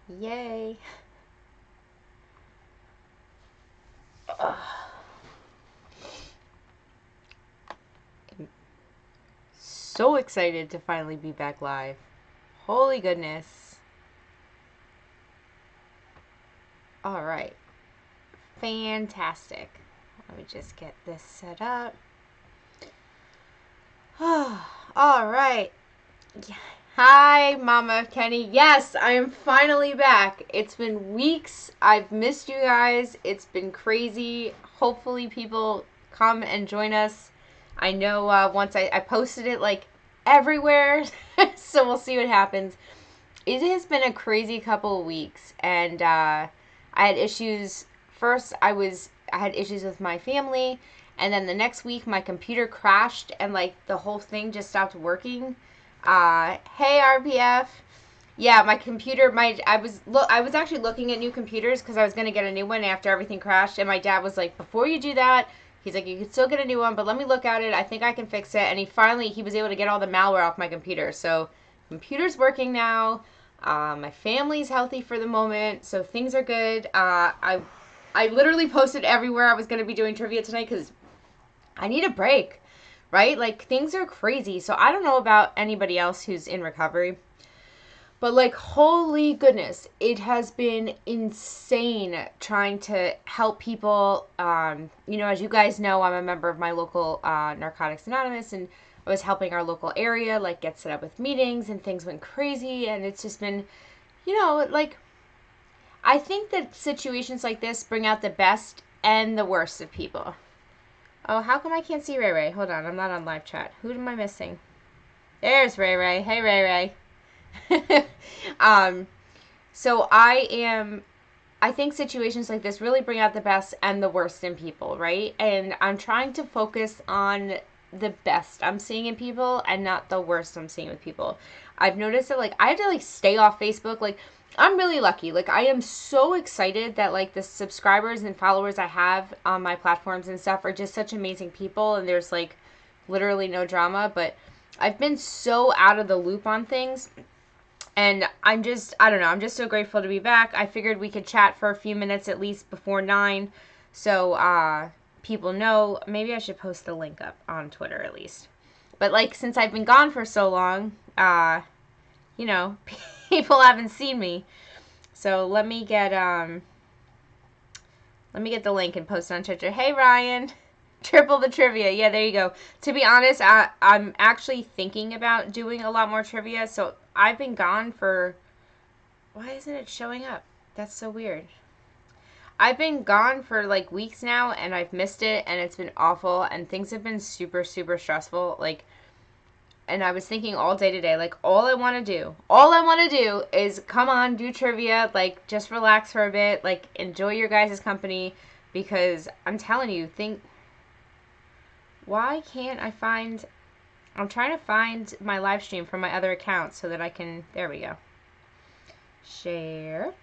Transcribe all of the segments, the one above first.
Yay. Ugh. I'm so excited to finally be back live. Holy goodness. All right. Fantastic. Let me just get this set up. All right. Hi, Mama Kenny. Yes, I am finally back. It's been weeks. I've missed you guys. It's been crazy. Hopefully, people come and join us. I know once I posted it like everywhere, so we'll see what happens. It has been a crazy couple of weeks, and I had issues. First, I had issues with my family, and then the next week my computer crashed, and like the whole thing just stopped working. Hey RPF. Yeah, my computer. I was actually looking at new computers because I was gonna get a new one after everything crashed, and my dad was like, before you do that, he's like, you can still get a new one, but let me look at it. I think I can fix it. And he was able to get all the malware off my computer. So computer's working now. My family's healthy for the moment, so things are good. I literally posted everywhere I was going to be doing trivia tonight because I need a break, right? Like things are crazy. So I don't know about anybody else who's in recovery, but like holy goodness, it has been insane trying to help people. As you guys know, I'm a member of my local Narcotics Anonymous, and I was helping our local area like get set up with meetings, and things went crazy, and it's just been, like I think that situations like this bring out the best and the worst of people. Oh, how come I can't see Ray Ray? Hold on, I'm not on live chat. Who am I missing? There's Ray Ray. Hey Ray Ray. um, so I think situations like this really bring out the best and the worst in people, right? And I'm trying to focus on the best I'm seeing in people and not the worst I'm seeing with people. I've noticed that like I have to like stay off Facebook. Like I'm really lucky. Like I am so excited that like the subscribers and followers I have on my platforms and stuff are just such amazing people, and there's like literally no drama, but I've been so out of the loop on things. And I don't know, I'm just so grateful to be back. I figured we could chat for a few minutes at least before 9. So, people know. Maybe I should post the link up on Twitter at least. But, like, since I've been gone for so long, you know, people haven't seen me. So, let me get the link and post it on Twitter. Hey, Ryan. Triple the trivia. Yeah, there you go. To be honest, I'm actually thinking about doing a lot more trivia. So I've been gone for... Why isn't it showing up? That's so weird. I've been gone for like weeks now, and I've missed it, and it's been awful, and things have been super, super stressful. Like, and I was thinking all day today, like, all I want to do is come on, do trivia, like, just relax for a bit, like, enjoy your guys' company, because I'm telling you, why can't I find... I'm trying to find my live stream from my other account so that I can... There we go. Share.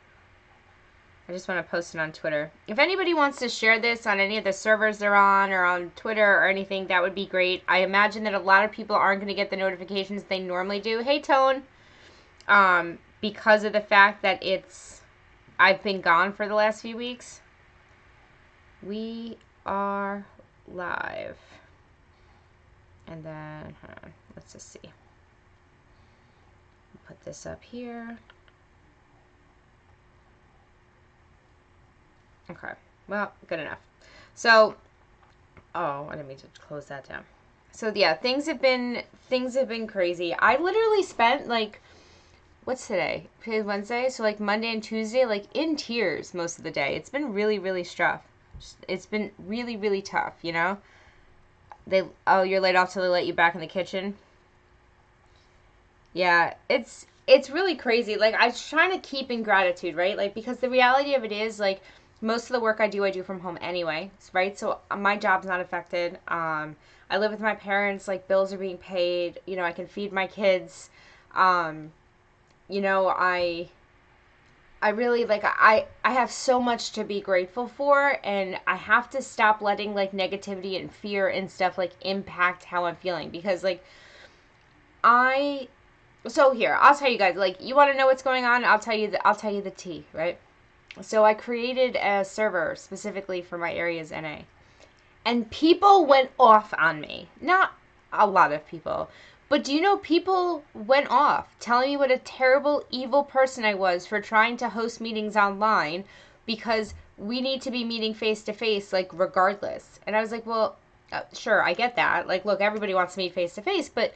I just want to post it on Twitter. If anybody wants to share this on any of the servers they're on or on Twitter or anything, that would be great. I imagine that a lot of people aren't going to get the notifications they normally do. Hey, Tone. Because of the fact that I've been gone for the last few weeks. We are live. And then, hold on, let's just see. Put this up here. Okay, well, good enough. So, oh, I didn't mean to close that down. So yeah, things have been crazy. I literally spent like, what's today? Today's Wednesday, so like Monday and Tuesday, like in tears most of the day. It's been really, really rough. It's been really, really tough, you know? You're laid off till they let you back in the kitchen. Yeah, it's really crazy. Like I was trying to keep in gratitude, right? Like because the reality of it is like most of the work I do from home anyway, right? So my job's not affected. I live with my parents. Like bills are being paid. You know, I can feed my kids. Um, you know, I really like I have so much to be grateful for, and I have to stop letting like negativity and fear and stuff like impact how I'm feeling, because like I So here, I'll tell you guys, like, you want to know what's going on? I'll tell you the tea, right? So I created a server specifically for my area's NA. And people went off on me. Not a lot of people. But do you know people went off telling me what a terrible, evil person I was for trying to host meetings online because we need to be meeting face to face, like, regardless. And I was like, well, sure, I get that. Like, look, everybody wants to meet face to face, but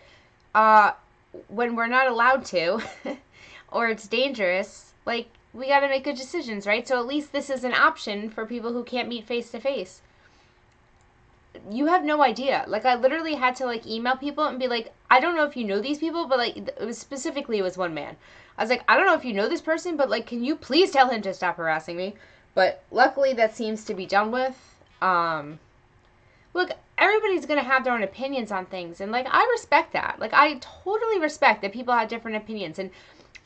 uh, when we're not allowed to or it's dangerous, like, we got to make good decisions, right? So at least this is an option for people who can't meet face to face. You have no idea. Like, I literally had to, like, email people and be like, I don't know if you know these people, but, like, it was one man. I was like, I don't know if you know this person, but, like, can you please tell him to stop harassing me? But luckily that seems to be done with. Look, everybody's going to have their own opinions on things, and, like, I respect that. Like, I totally respect that people have different opinions, and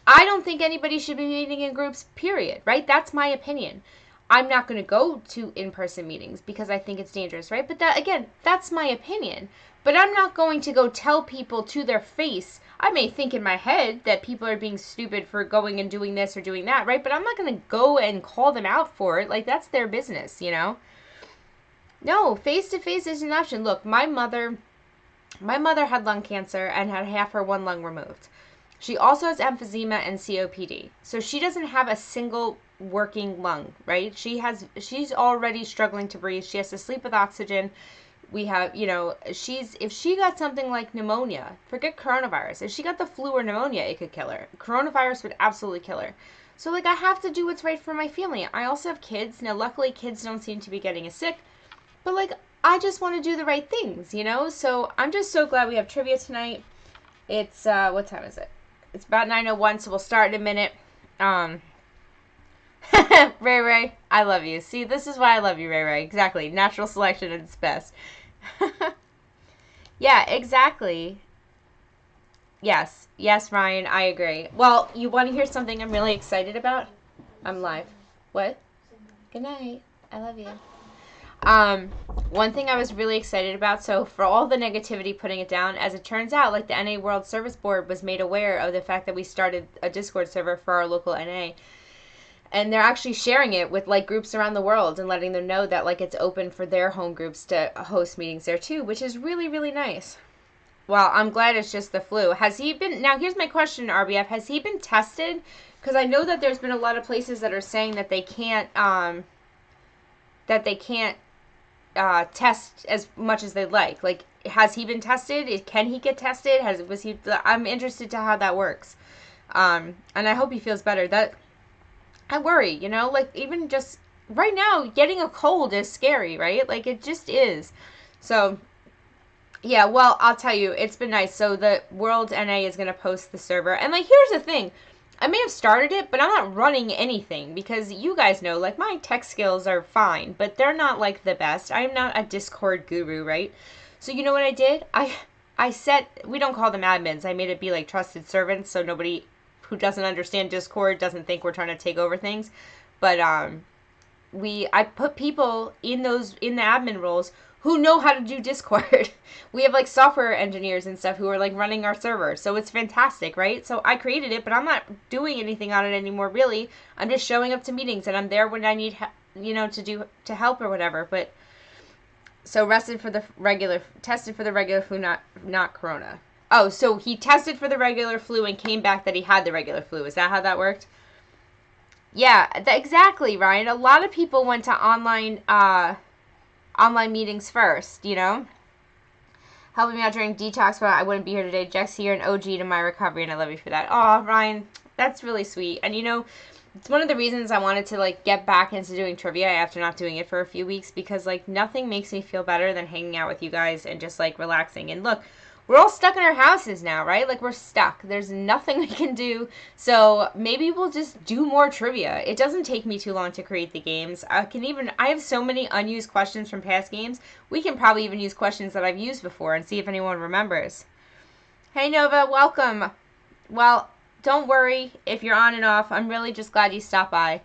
I don't think anybody should be meeting in groups, period, right? That's my opinion. I'm not going to go to in-person meetings because I think it's dangerous, right? But that, again, that's my opinion. But I'm not going to go tell people to their face. I may think in my head that people are being stupid for going and doing this or doing that, right? But I'm not going to go and call them out for it. Like, that's their business, you know? No, face-to-face is an option. Look, my mother had lung cancer and had half her one lung removed. She also has emphysema and COPD. So she doesn't have a single working lung, right? She's already struggling to breathe. She has to sleep with oxygen. We have, if she got something like pneumonia, forget coronavirus. If she got the flu or pneumonia, it could kill her. Coronavirus would absolutely kill her. So, like, I have to do what's right for my family. I also have kids. Now, luckily, kids don't seem to be getting as sick. But, like, I just want to do the right things, you know? So I'm just so glad we have trivia tonight. It's, what time is it? It's about 9:01, so we'll start in a minute. Ray Ray, I love you. See, this is why I love you, Ray Ray. Exactly. Natural selection at its best. Yeah, exactly. Yes. Yes, Ryan, I agree. Well, you want to hear something I'm really excited about? I'm live. What? Good night. I love you. One thing I was really excited about, so for all the negativity putting it down, as it turns out, like, the NA World Service Board was made aware of the fact that we started a Discord server for our local NA. And they're actually sharing it with, like, groups around the world and letting them know that, like, it's open for their home groups to host meetings there too, which is really, really nice. Well, I'm glad it's just the flu. Has he been, now here's my question, RBF, has he been tested? Because I know that there's been a lot of places that are saying that they can't, test as much as they'd like. Like, has he been tested? Can he get tested? I'm interested to how that works. And I hope he feels better. I worry, you know, like, even just right now, getting a cold is scary, right? Like, it just is. So, yeah, well, I'll tell you, it's been nice. So the World NA is going to post the server. And, like, here's the thing. I may have started it, but I'm not running anything because you guys know, like, my tech skills are fine, but they're not, like, the best. I'm not a Discord guru, right? So you know what I did? I set, we don't call them admins. I made it be, like, trusted servants so nobody who doesn't understand Discord doesn't think we're trying to take over things. But I put people in the admin roles who know how to do Discord. We have, like, software engineers and stuff who are, like, running our server. So it's fantastic, right? So I created it, but I'm not doing anything on it anymore, really. I'm just showing up to meetings, and I'm there when I need, to help or whatever. But so tested for the regular flu, not corona. Oh, so he tested for the regular flu and came back that he had the regular flu. Is that how that worked? Yeah, exactly, Ryan. A lot of people went to online meetings first, you know? Helping me out during detox, but I wouldn't be here today. Jexi, you're an OG to my recovery, and I love you for that. Oh, Ryan, that's really sweet. And, you know, it's one of the reasons I wanted to, like, get back into doing trivia after not doing it for a few weeks, because, like, nothing makes me feel better than hanging out with you guys and just, like, relaxing. And look, we're all stuck in our houses now, right? Like, we're stuck. There's nothing we can do. So maybe we'll just do more trivia. It doesn't take me too long to create the games. I have so many unused questions from past games. We can probably even use questions that I've used before and see if anyone remembers. Hey, Nova, welcome. Well, don't worry if you're on and off. I'm really just glad you stopped by.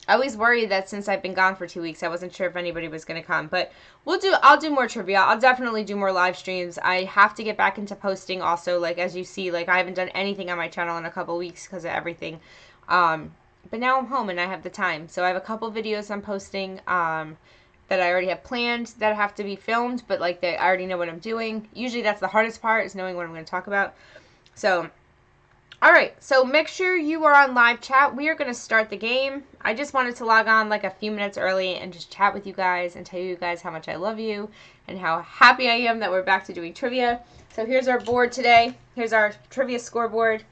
I always worry that since I've been gone for 2 weeks, I wasn't sure if anybody was going to come. But I'll do more trivia. I'll definitely do more live streams. I have to get back into posting also. Like, as you see, like, I haven't done anything on my channel in a couple weeks because of everything. But now I'm home and I have the time. So I have a couple videos I'm posting that I already have planned that have to be filmed. But, like, I already know what I'm doing. Usually that's the hardest part, is knowing what I'm going to talk about. So... Alright, so make sure you are on live chat. We are going to start the game. I just wanted to log on like a few minutes early and just chat with you guys and tell you guys how much I love you and how happy I am that we're back to doing trivia. So here's our board today. Here's our trivia scoreboard.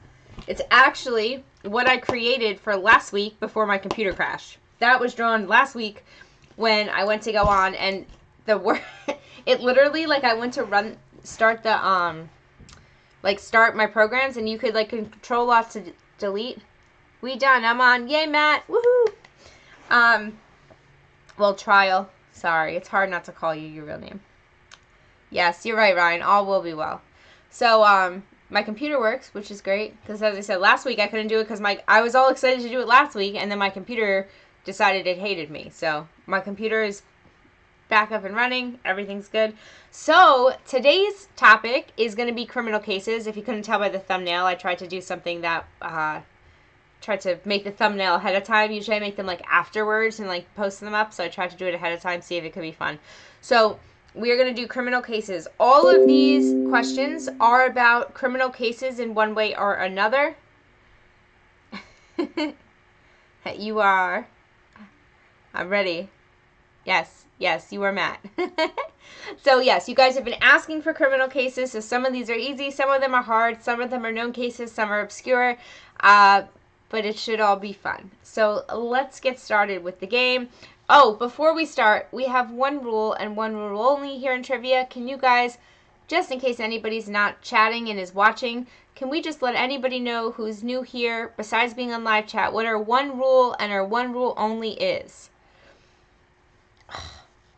It's actually what I created for last week before my computer crashed. That was drawn last week when I went to go on, and it literally, like, I went to start my programs, and you could, like, control lots to delete. We done. I'm on. Yay, Matt. Woohoo. Well, Trial. Sorry. It's hard not to call you your real name. Yes, you're right, Ryan. All will be well. So, my computer works, which is great, because as I said, last week I couldn't do it because I was all excited to do it last week, and then my computer decided it hated me. So, my computer is back up and running. Everything's good. So today's topic is going to be criminal cases. If you couldn't tell by the thumbnail, I tried to do something that tried to make the thumbnail ahead of time. Usually I make them like afterwards and like post them up. So I tried to do it ahead of time, see if it could be fun. So we are going to do criminal cases. All of these questions are about criminal cases in one way or another. You are. I'm ready. Yes, you are Matt. So, yes, you guys have been asking for criminal cases, so some of these are easy, some of them are hard, some of them are known cases, some are obscure, but it should all be fun. So, let's get started with the game. Oh, before we start, we have one rule and one rule only here in trivia. Can you guys, just in case anybody's not chatting and is watching, can we just let anybody know who's new here, besides being on live chat, what our one rule and our one rule only is?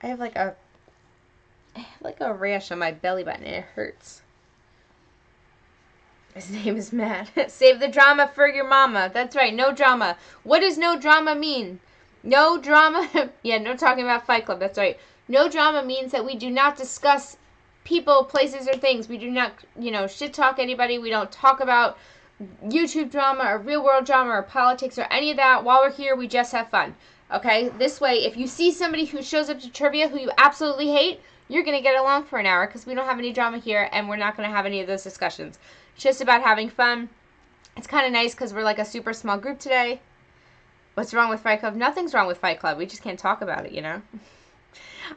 I have like a rash on my belly button and it hurts. His name is Matt. Save the drama for your mama. That's right, no drama. What does no drama mean? No drama. Yeah, no talking about Fight Club. That's right. No drama means that we do not discuss people, places, or things. We do not, shit talk anybody. We don't talk about YouTube drama or real world drama or politics or any of that. While we're here, we just have fun. Okay, this way, if you see somebody who shows up to trivia who you absolutely hate, you're going to get along for an hour because we don't have any drama here and we're not going to have any of those discussions. It's just about having fun. It's kind of nice because we're like a super small group today. What's wrong with Fight Club? Nothing's wrong with Fight Club. We just can't talk about it,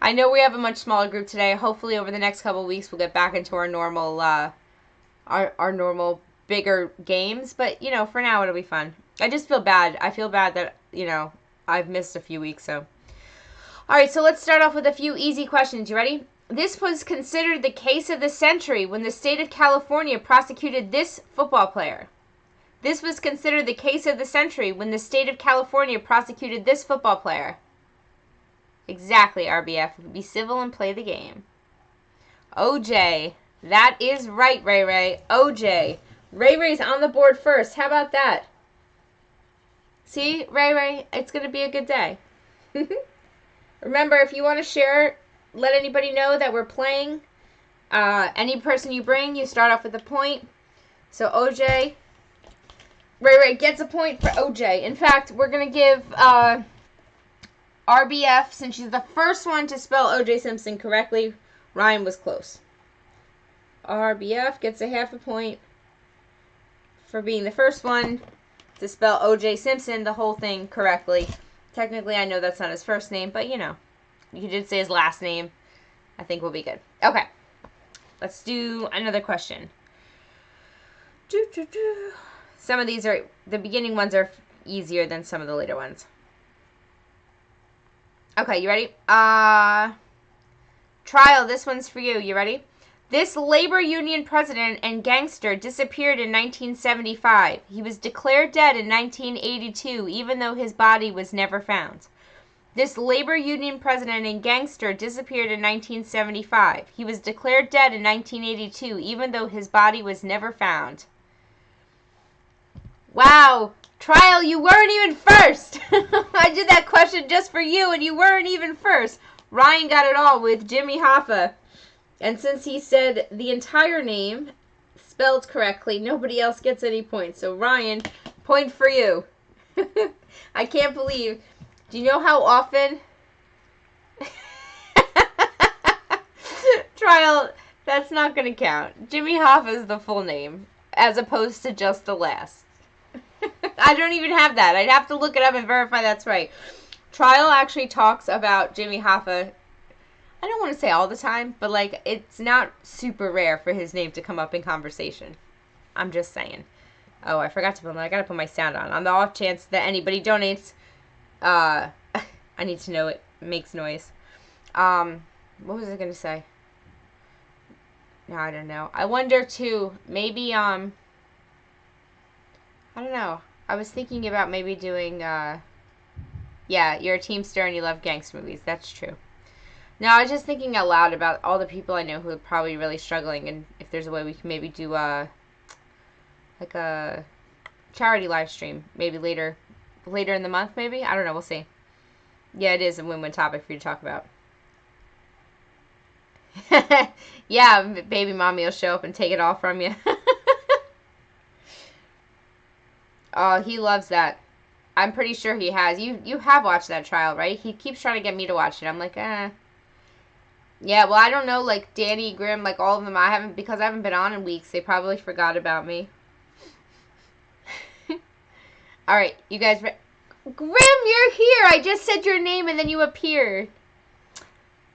I know we have a much smaller group today. Hopefully over the next couple of weeks we'll get back into our normal, our normal bigger games. But, for now it'll be fun. I just feel bad. I feel bad that, I've missed a few weeks, so. Alright, so let's start off with a few easy questions. You ready? This was considered the case of the century when the state of California prosecuted this football player. This was considered the case of the century when the state of California prosecuted this football player. Exactly, RBF. Be civil and play the game. OJ. That is right, Ray Ray. OJ. Ray Ray's on the board first. How about that? See, Ray Ray, it's going to be a good day. Remember, if you want to share, let anybody know that we're playing. Any person you bring, you start off with a point. So OJ, Ray Ray gets a point for OJ. In fact, we're going to give RBF, since she's the first one to spell OJ Simpson correctly. Ryan was close. RBF gets a half a point for being the first one to spell O.J. Simpson, the whole thing, correctly. Technically, I know that's not his first name, but, you did say his last name. I think we'll be good. Okay. Let's do another question. Some of these the beginning ones are easier than some of the later ones. Okay, you ready? Trial, this one's for you. You ready? This labor union president and gangster disappeared in 1975. He was declared dead in 1982, even though his body was never found. This labor union president and gangster disappeared in 1975. He was declared dead in 1982, even though his body was never found. Wow, Trial, you weren't even first. I did that question just for you, and you weren't even first. Ryan got it all with Jimmy Hoffa. And since he said the entire name spelled correctly, nobody else gets any points. So, Ryan, point for you. I can't believe. Do you know how often? Trial, that's not going to count. Jimmy Hoffa is the full name, as opposed to just the last. I don't even have that. I'd have to look it up and verify that's right. Trial actually talks about Jimmy Hoffa, I don't want to say all the time, but like it's not super rare for his name to come up in conversation. I'm just saying. Oh, I forgot to put I gotta put my sound on the off chance that anybody donates. I need to know it makes noise. What was I gonna say? No, I don't know. I wonder too, maybe I don't know. I was thinking about maybe doing yeah, you're a Teamster and you love gangster movies. That's true. No, I was just thinking out loud about all the people I know who are probably really struggling, and if there's a way we can maybe do like a charity live stream, maybe later in the month, maybe? I don't know, we'll see. Yeah, it is a win-win topic for you to talk about. Yeah, baby mommy will show up and take it all from you. Oh, he loves that. I'm pretty sure he has. You have watched that trial, right? He keeps trying to get me to watch it. I'm like, eh. Yeah, well, I don't know, like, Danny, Grimm, like, all of them, because I haven't been on in weeks, they probably forgot about me. Alright, you guys, Grimm, you're here! I just said your name and then you appeared.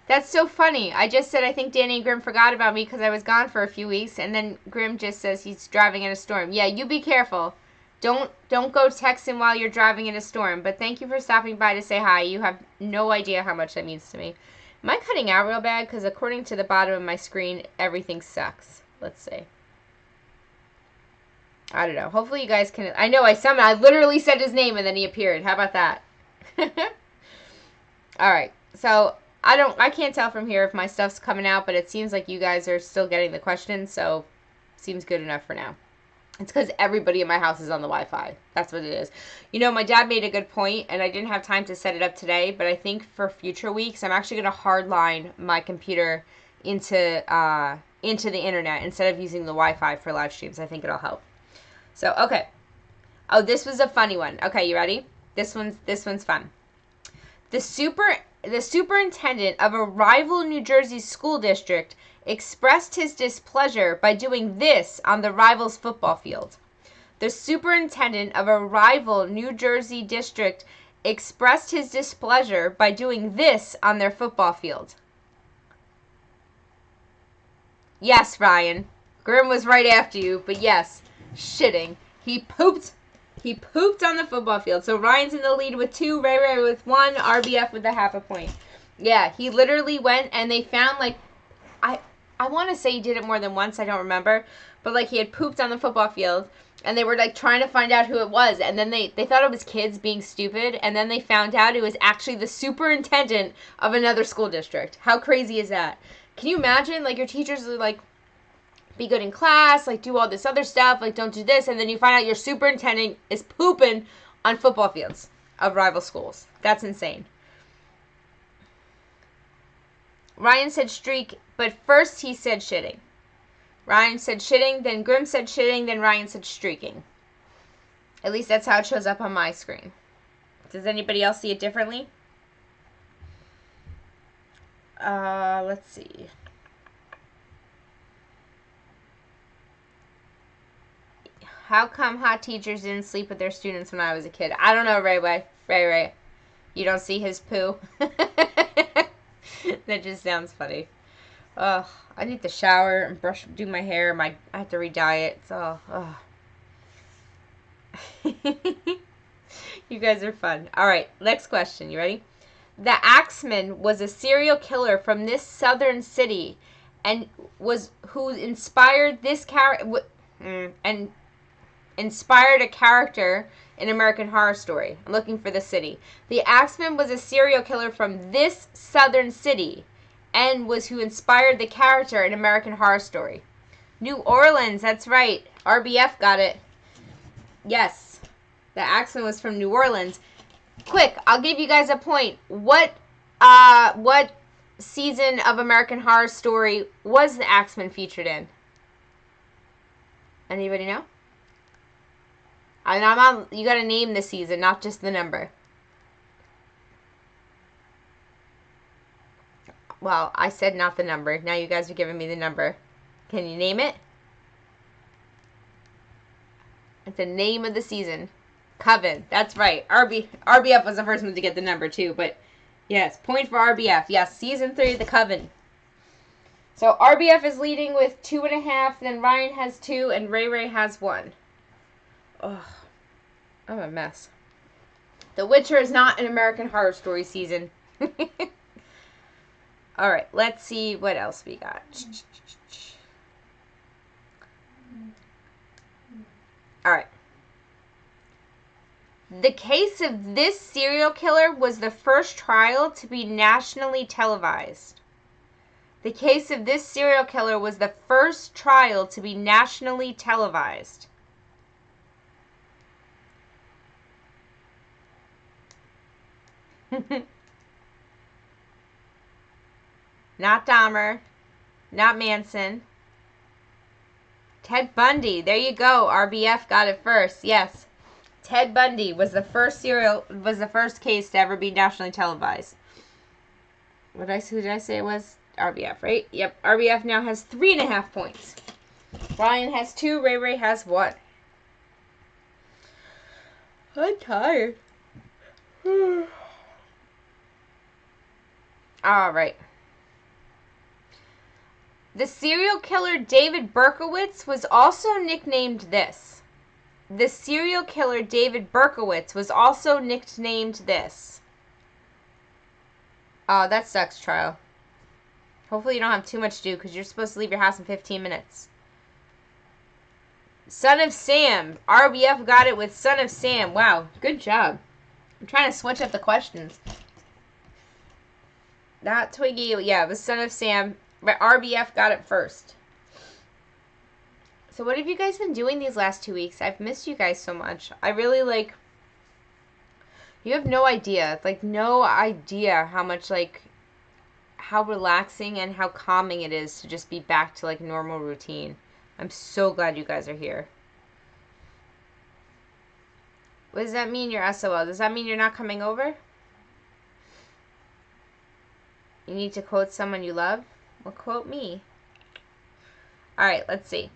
That's so funny. I just said I think Danny and Grimm forgot about me because I was gone for a few weeks, and then Grimm just says he's driving in a storm. Yeah, you be careful. Don't go texting while you're driving in a storm, but thank you for stopping by to say hi. You have no idea how much that means to me. Am I cutting out real bad? Because according to the bottom of my screen, everything sucks. Let's see. I don't know. Hopefully you guys can... I know, I literally said his name and then he appeared. How about that? Alright, so I can't tell from here if my stuff's coming out, but it seems like you guys are still getting the questions, so seems good enough for now. It's because everybody in my house is on the Wi-Fi. That's what it is. You know, my dad made a good point, and I didn't have time to set it up today, but I think for future weeks, I'm actually going to hardline my computer into the internet instead of using the Wi-Fi for live streams. I think it'll help. So, okay. Oh, this was a funny one. Okay, you ready? This one's fun. The superintendent of a rival New Jersey school district expressed his displeasure by doing this on the rival's football field. The superintendent of a rival New Jersey district expressed his displeasure by doing this on their football field. Yes, Ryan. Grimm was right after you, but yes, shitting. He pooped on the football field. So Ryan's in the lead with 2, Ray with 1, RBF with a half a point. Yeah, he literally went and they found like I want to say he did it more than once, I don't remember, but like he had pooped on the football field and they were like trying to find out who it was, and then they thought it was kids being stupid, and then they found out it was actually the superintendent of another school district. How crazy is that? Can you imagine, like, your teachers are like, be good in class, like do all this other stuff, like don't do this, and then you find out your superintendent is pooping on football fields of rival schools. That's insane. Ryan said streak, but first he said shitting. Ryan said shitting, then Grimm said shitting, then Ryan said streaking. At least that's how it shows up on my screen. Does anybody else see it differently? Let's see. How come hot teachers didn't sleep with their students when I was a kid? I don't know, Ray. You don't see his poo? That just sounds funny. Ugh, I need to shower and do my hair. I have to re-dye it. So, you guys are fun. All right, next question. You ready? The Axeman was a serial killer from this southern city, and who inspired this character and inspired a character in American Horror Story. I'm looking for the city. The Axeman was a serial killer from this southern city and was who inspired the character in American Horror Story. New Orleans, that's right. RBF got it. Yes. The Axeman was from New Orleans. Quick, I'll give you guys a point. What season of American Horror Story was the Axeman featured in? Anybody know? You gotta name the season, not just the number. Well, I said not the number. Now you guys are giving me the number. Can you name it? It's the name of the season. Coven. That's right. RBF was the first one to get the number too, but yes, point for RBF. Yes, season 3 of the Coven. So RBF is leading with 2.5, then Ryan has 2, and Ray Ray has 1. Ugh. I'm a mess. The Witcher is not an American Horror Story season. Alright, let's see what else we got. Alright. The case of this serial killer was the first trial to be nationally televised. The case of this serial killer was the first trial to be nationally televised. Not Dahmer. Not Manson. Ted Bundy. There you go. RBF got it first. Yes. Ted Bundy was the first case to ever be nationally televised. Who did I say it was? RBF, right? Yep. RBF now has 3.5 points. Ryan has 2. Ray Ray has 1. I'm tired. Alright. The serial killer David Berkowitz was also nicknamed this. The serial killer David Berkowitz was also nicknamed this. Oh, that sucks, Trial. Hopefully you don't have too much to do because you're supposed to leave your house in 15 minutes. Son of Sam. RBF got it with Son of Sam. Wow, good job. I'm trying to switch up the questions. Not Twiggy. Yeah, it was Son of Sam. But RBF got it first. So what have you guys been doing these last 2 weeks? I've missed you guys so much. I really, you have no idea. No idea how much, how relaxing and how calming it is to just be back to, normal routine. I'm so glad you guys are here. What does that mean, you're SOL? Does that mean you're not coming over? You need to quote someone you love? Well, quote me. Alright, let's see.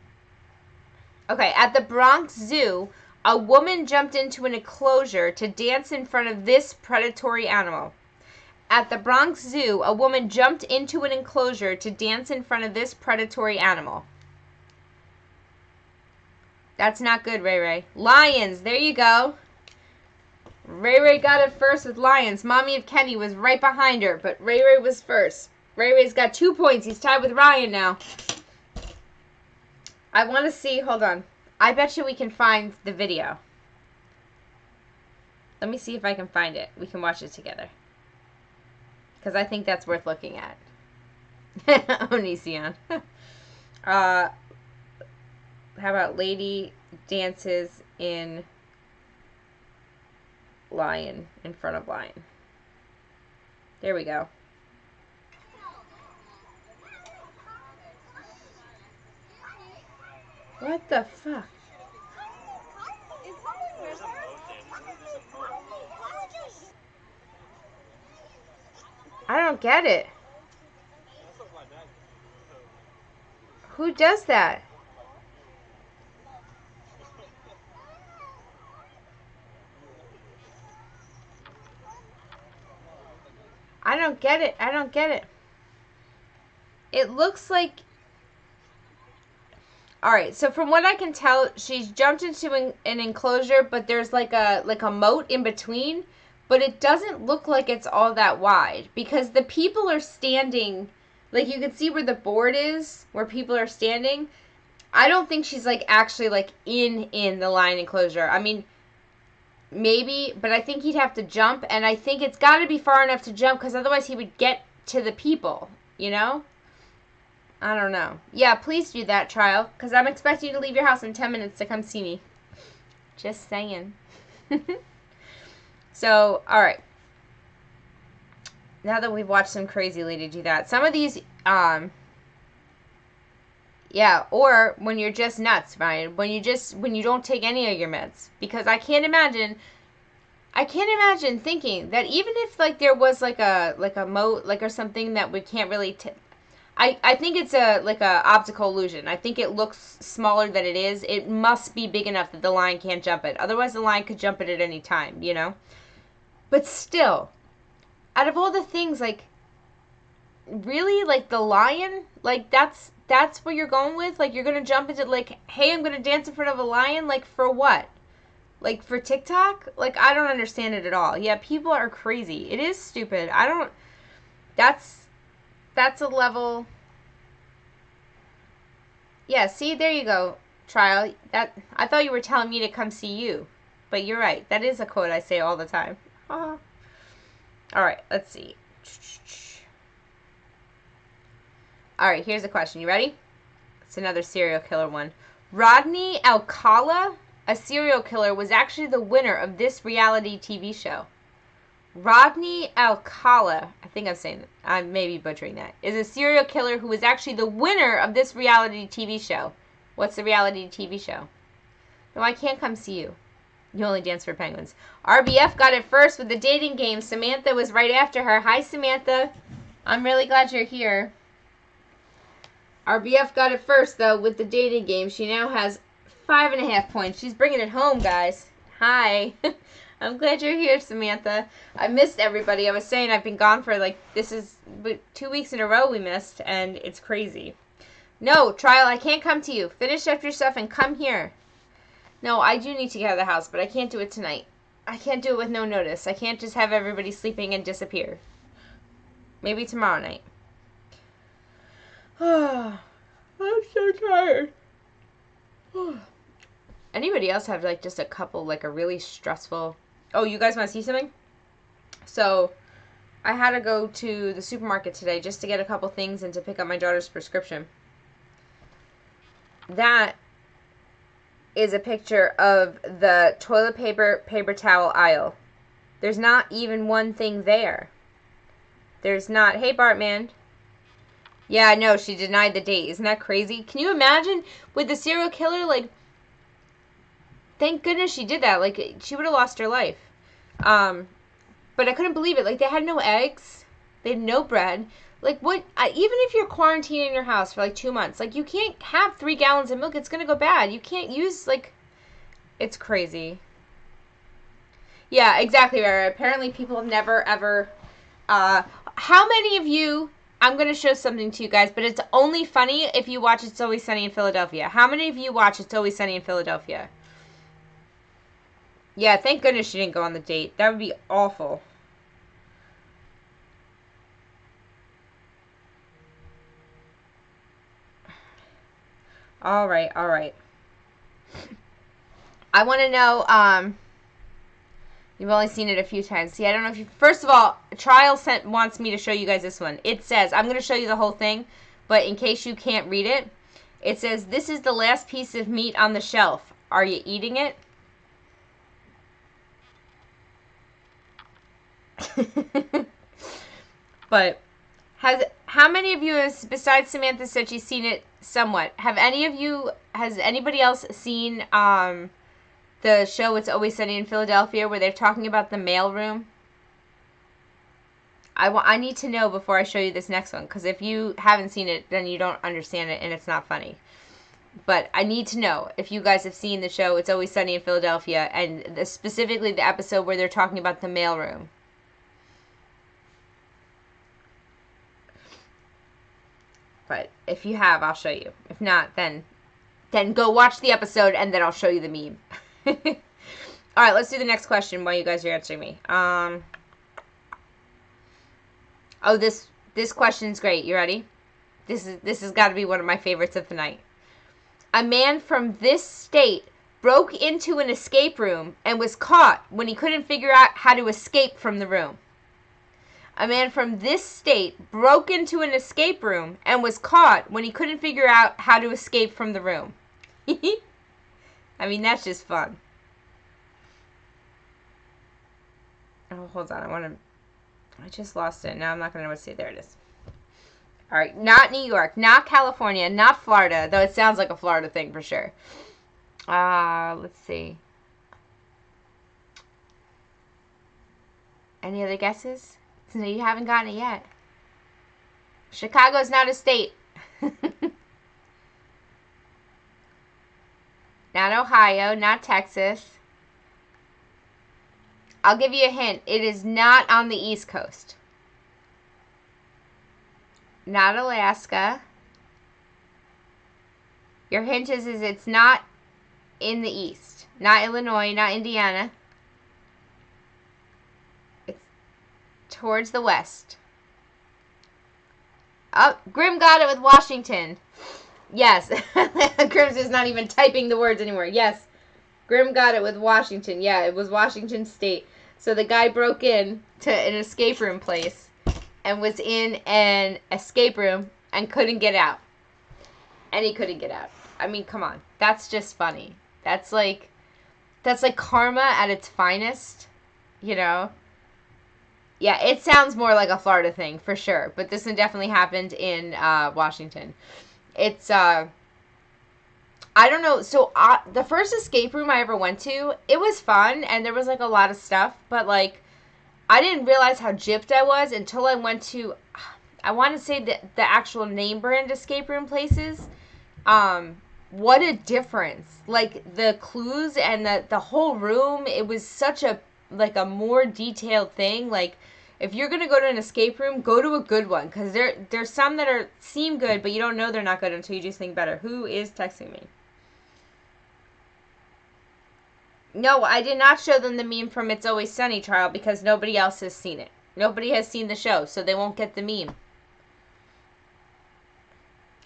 Okay, at the Bronx Zoo, a woman jumped into an enclosure to dance in front of this predatory animal. At the Bronx Zoo, a woman jumped into an enclosure to dance in front of this predatory animal. That's not good, Ray Ray. Lions, there you go. Ray Ray got it first with lions. Mommy of Kenny was right behind her, but Ray Ray was first. Ray Ray's got 2 points. He's tied with Ryan now. I want to see, hold on. I bet you we can find the video. Let me see if I can find it. We can watch it together. Because I think that's worth looking at. Onision. How about lady dances in lion, in front of lion. There we go. What the fuck? I don't get it. Who does that? I don't get it. I don't get it. It looks like... Alright, so from what I can tell, she's jumped into an enclosure, but there's like a moat in between, but it doesn't look like it's all that wide, because the people are standing, you can see where the board is, where people are standing. I don't think she's actually in the lion enclosure. I mean, maybe, but I think he'd have to jump, and I think it's got to be far enough to jump, because otherwise he would get to the people, you know? I don't know. Yeah, please do that, Trial, because I'm expecting you to leave your house in 10 minutes to come see me. Just saying. So, all right. Now that we've watched some crazy lady do that, some of these, yeah, or when you're just nuts, Ryan. When you don't take any of your meds, because I can't imagine thinking that even if like there was like a moat like or something that we can't really. I think it's a optical illusion. I think it looks smaller than it is. It must be big enough that the lion can't jump it. Otherwise, the lion could jump it at any time. You know. But still, out of all the things, like really, like the lion, like that's what you're going with. Like you're gonna jump into like, hey, I'm gonna dance in front of a lion. Like for what? Like for TikTok? Like I don't understand it at all. Yeah, people are crazy. It is stupid. I don't. That's a level. Yeah, see, there you go, Trial. That I thought you were telling me to come see you, but you're right. That is a quote I say all the time. All right, let's see. All right, here's a question. You ready? It's another serial killer one. Rodney Alcala, a serial killer, was actually the winner of this reality TV show. Rodney Alcala, I think I'm maybe butchering that, is a serial killer who was actually the winner of this reality TV show. What's the reality TV show? No, I can't come see you. You only dance for penguins. RBF got it first with the dating game. Samantha was right after her. Hi, Samantha. I'm really glad you're here. RBF got it first, though, with the dating game. She now has 5.5 points. She's bringing it home, guys. Hi. I'm glad you're here, Samantha. I missed everybody. I was saying I've been gone for, like, this is 2 weeks in a row we missed, and it's crazy. No, Trial, I can't come to you. Finish up your stuff and come here. No, I do need to get out of the house, but I can't do it tonight. I can't do it with no notice. I can't just have everybody sleeping and disappear. Maybe tomorrow night. I'm so tired. Anybody else have, like, just a couple, like, a really stressful... Oh, you guys want to see something? So, I had to go to the supermarket today just to get a couple things and to pick up my daughter's prescription. That is a picture of the toilet paper towel aisle. There's not even one thing there. There's not... Hey, Bartman. Yeah, no, she denied the date. Isn't that crazy? Can you imagine with the serial killer, like... Thank goodness she did that. Like, she would have lost her life. But I couldn't believe it. Like, they had no eggs. They had no bread. Like, what? Even if you're quarantined in your house for, like, 2 months, like, you can't have 3 gallons of milk. It's going to go bad. You can't use, like... It's crazy. Yeah, exactly, Rara. Apparently people never, ever... how many of you... I'm going to show something to you guys, but it's only funny if you watch It's Always Sunny in Philadelphia. How many of you watch It's Always Sunny in Philadelphia? Yeah, thank goodness she didn't go on the date. That would be awful. All right, all right. I want to know, you've only seen it a few times. See, I don't know if you... First of all, Trial wants me to show you guys this one. It says, I'm going to show you the whole thing, but in case you can't read it, it says, this is the last piece of meat on the shelf. Are you eating it? But how many of you, besides Samantha said she's seen it somewhat, has anybody else seen the show It's Always Sunny in Philadelphia where they're talking about the mailroom? I need to know before I show you this next one, because if you haven't seen it, then you don't understand it and it's not funny. But I need to know if you guys have seen the show It's Always Sunny in Philadelphia, and specifically the episode where they're talking about the mailroom. But if you have, I'll show you. If not, then go watch the episode and then I'll show you the meme. All right, let's do the next question while you guys are answering me. Oh, this question's great. You ready? This has got to be one of my favorites of the night. A man from this state broke into an escape room and was caught when he couldn't figure out how to escape from the room. A man from this state broke into an escape room and was caught when he couldn't figure out how to escape from the room. I mean, that's just fun. Oh, hold on. I just lost it. Now I'm not going to know what to say. There it is. All right. Not New York. Not California. Not Florida. Though it sounds like a Florida thing for sure. Let's see. Any other guesses? No, you haven't gotten it yet. Chicago's not a state. Not Ohio. Not Texas. I'll give you a hint. It is not on the East Coast. Not Alaska. Your hint is it's not in the East. Not Illinois, not Indiana. It's towards the West. Oh, Grim got it with Washington. Yes. Grim's is not even typing the words anymore. Yes. Grim got it with Washington. Yeah, it was Washington State. So the guy broke in to an escape room place and was in an escape room and couldn't get out. And he couldn't get out. I mean, come on. That's just funny. That's like karma at its finest, you know? Yeah, it sounds more like a Florida thing for sure, but this one definitely happened in Washington. It's I don't know. So the first escape room I ever went to, it was fun and there was like a lot of stuff, but like I didn't realize how gypped I was until I went to, I want to say the actual name brand escape room places. What a difference. Like the clues and the whole room, it was such a more detailed thing. Like if you're going to go to an escape room, go to a good one, because there's some that seem good, but you don't know they're not good until you do something better. Who is texting me? No, I did not show them the meme from It's Always Sunny, trial, because nobody else has seen it. Nobody has seen the show, so they won't get the meme.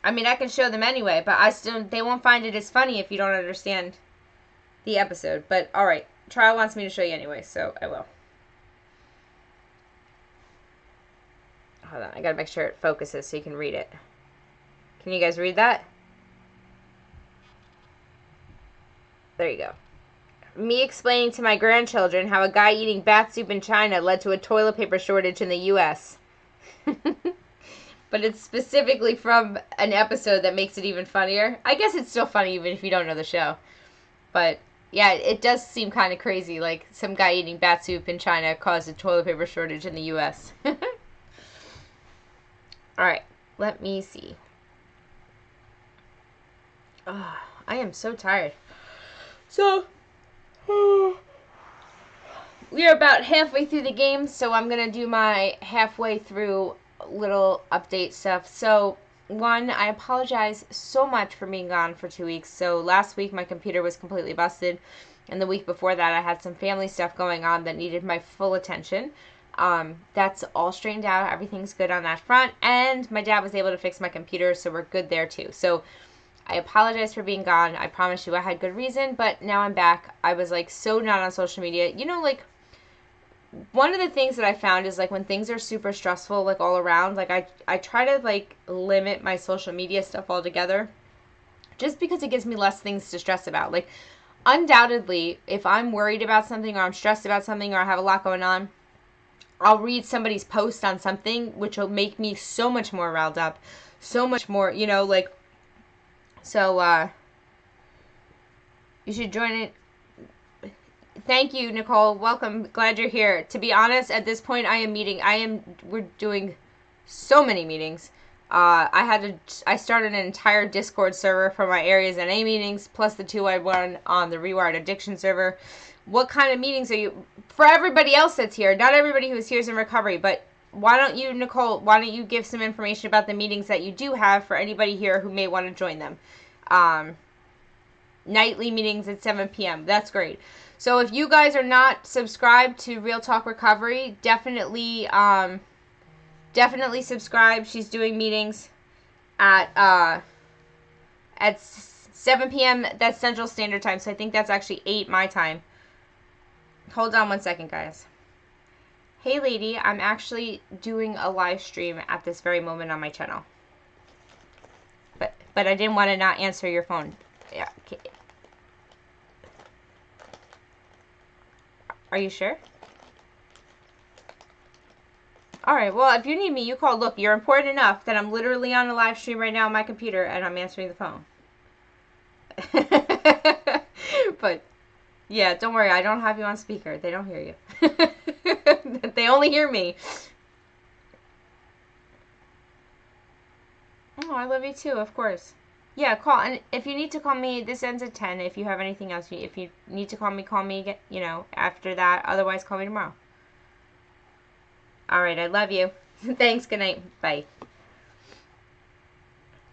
I mean, I can show them anyway, but they won't find it as funny if you don't understand the episode. But alright, trial wants me to show you anyway, so I will. Hold on, I gotta make sure it focuses so you can read it. Can you guys read that? There you go. Me explaining to my grandchildren how a guy eating bat soup in China led to a toilet paper shortage in the U.S. But it's specifically from an episode that makes it even funnier. I guess it's still funny even if you don't know the show. But yeah, it does seem kind of crazy. Like some guy eating bat soup in China caused a toilet paper shortage in the U.S. Alright, let me see. Oh, I am so tired. So, we are about halfway through the game, so I'm going to do my halfway through little update stuff. So, one, I apologize so much for being gone for 2 weeks. So, last week my computer was completely busted, and the week before that I had some family stuff going on that needed my full attention. That's all straightened out. Everything's good on that front, and my dad was able to fix my computer, so we're good there too. So, I apologize for being gone. I promise you I had good reason, but now I'm back. I was like so not on social media. You know, like one of the things that I found is like when things are super stressful, like all around, like I try to like limit my social media stuff altogether just because it gives me less things to stress about. Like undoubtedly, if I'm worried about something or I'm stressed about something or I have a lot going on, I'll read somebody's post on something, which will make me so much more riled up, so much more, you know, like, so, you should join it. Thank you, Nicole. Welcome. Glad you're here. To be honest, at this point, we're doing so many meetings. I started an entire Discord server for my Areas NA meetings, plus the 2 I run on the Rewired Addiction server. What kind of meetings are you, for everybody else that's here, not everybody who's here is in recovery, but why don't you, Nicole, give some information about the meetings that you do have for anybody here who may want to join them? Nightly meetings at 7 p.m. That's great. So if you guys are not subscribed to Real Talk Recovery, definitely subscribe. She's doing meetings at 7 p.m. That's Central Standard Time, so I think that's actually 8 my time. Hold on one second, guys. Hey, lady, I'm actually doing a live stream at this very moment on my channel. But I didn't want to not answer your phone. Yeah. Okay. Are you sure? All right. Well, if you need me, you call. Look, you're important enough that I'm literally on a live stream right now on my computer and I'm answering the phone. But yeah, don't worry. I don't have you on speaker. They don't hear you. They only hear me. Oh, I love you too, of course. Yeah, call. And if you need to call me, this ends at 10. If you have anything else, if you need to call me, after that. Otherwise, call me tomorrow. All right, I love you. Thanks, good night. Bye.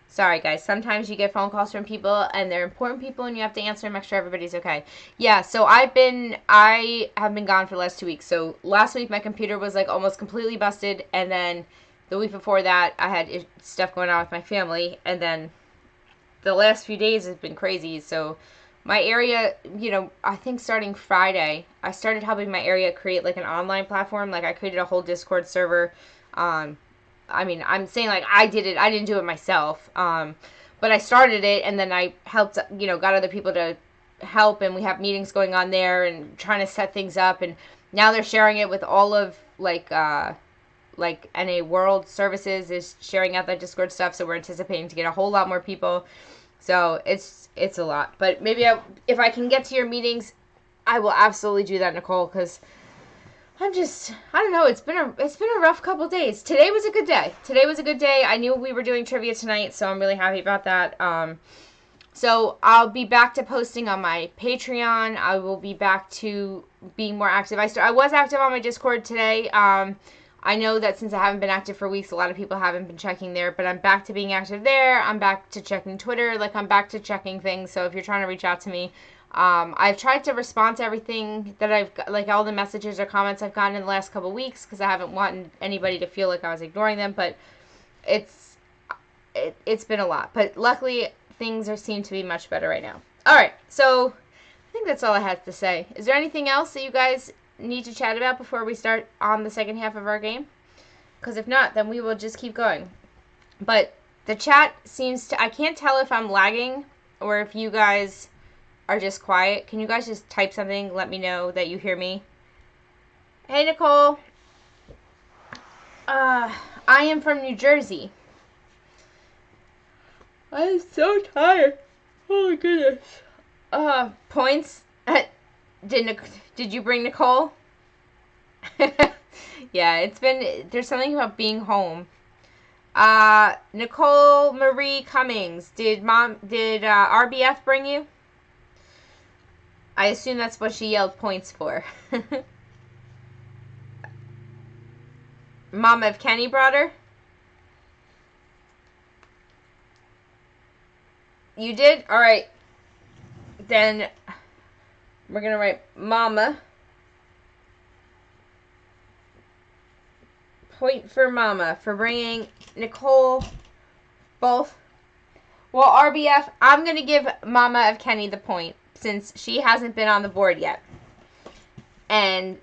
Sorry, guys. Sometimes you get phone calls from people, and they're important people, and you have to answer them, make sure everybody's okay. Yeah, so I have been gone for the last 2 weeks. So last week, my computer was, like, almost completely busted, and then the week before that, I had stuff going on with my family, and then the last few days has been crazy. So my area, I think starting Friday, I started helping my area create, like, an online platform. Like, I created a whole Discord server. I'm saying, like, I did it. I didn't do it myself. But I started it, and then I helped, got other people to help, and we have meetings going on there and trying to set things up. And now they're sharing it with all of, like NA World Services is sharing out that Discord stuff, so we're anticipating to get a whole lot more people. So it's a lot. But maybe if I can get to your meetings, I will absolutely do that, Nicole, because I don't know, it's been a rough couple days. Today was a good day. I knew we were doing trivia tonight, so I'm really happy about that. So I'll be back to posting on my Patreon. I will be back to being more active. I was active on my Discord today. I know that since I haven't been active for weeks, a lot of people haven't been checking there, but I'm back to being active there. I'm back to checking Twitter. Like, I'm back to checking things. So if you're trying to reach out to me, I've tried to respond to everything that I've got, like all the messages or comments I've gotten in the last couple weeks, because I haven't wanted anybody to feel like I was ignoring them, but it's been a lot. But luckily, things seem to be much better right now. All right, so I think that's all I had to say. Is there anything else that you guys need to chat about before we start on the second half of our game? Because if not, then we will just keep going. But the chat seems to... I can't tell if I'm lagging or if you guys are just quiet. Can you guys just type something? Let me know that you hear me. Hey, Nicole. I am from New Jersey. I'm so tired. Oh, my goodness. Points? Did you bring Nicole? Yeah, there's something about being home. Nicole Marie Cummings, did RBF bring you? I assume that's what she yelled points for. Mama of Kenny brought her? You did? Alright. Then we're going to write Mama. Point for Mama for bringing Nicole both. Well, RBF, I'm going to give Mama of Kenny the point since she hasn't been on the board yet. And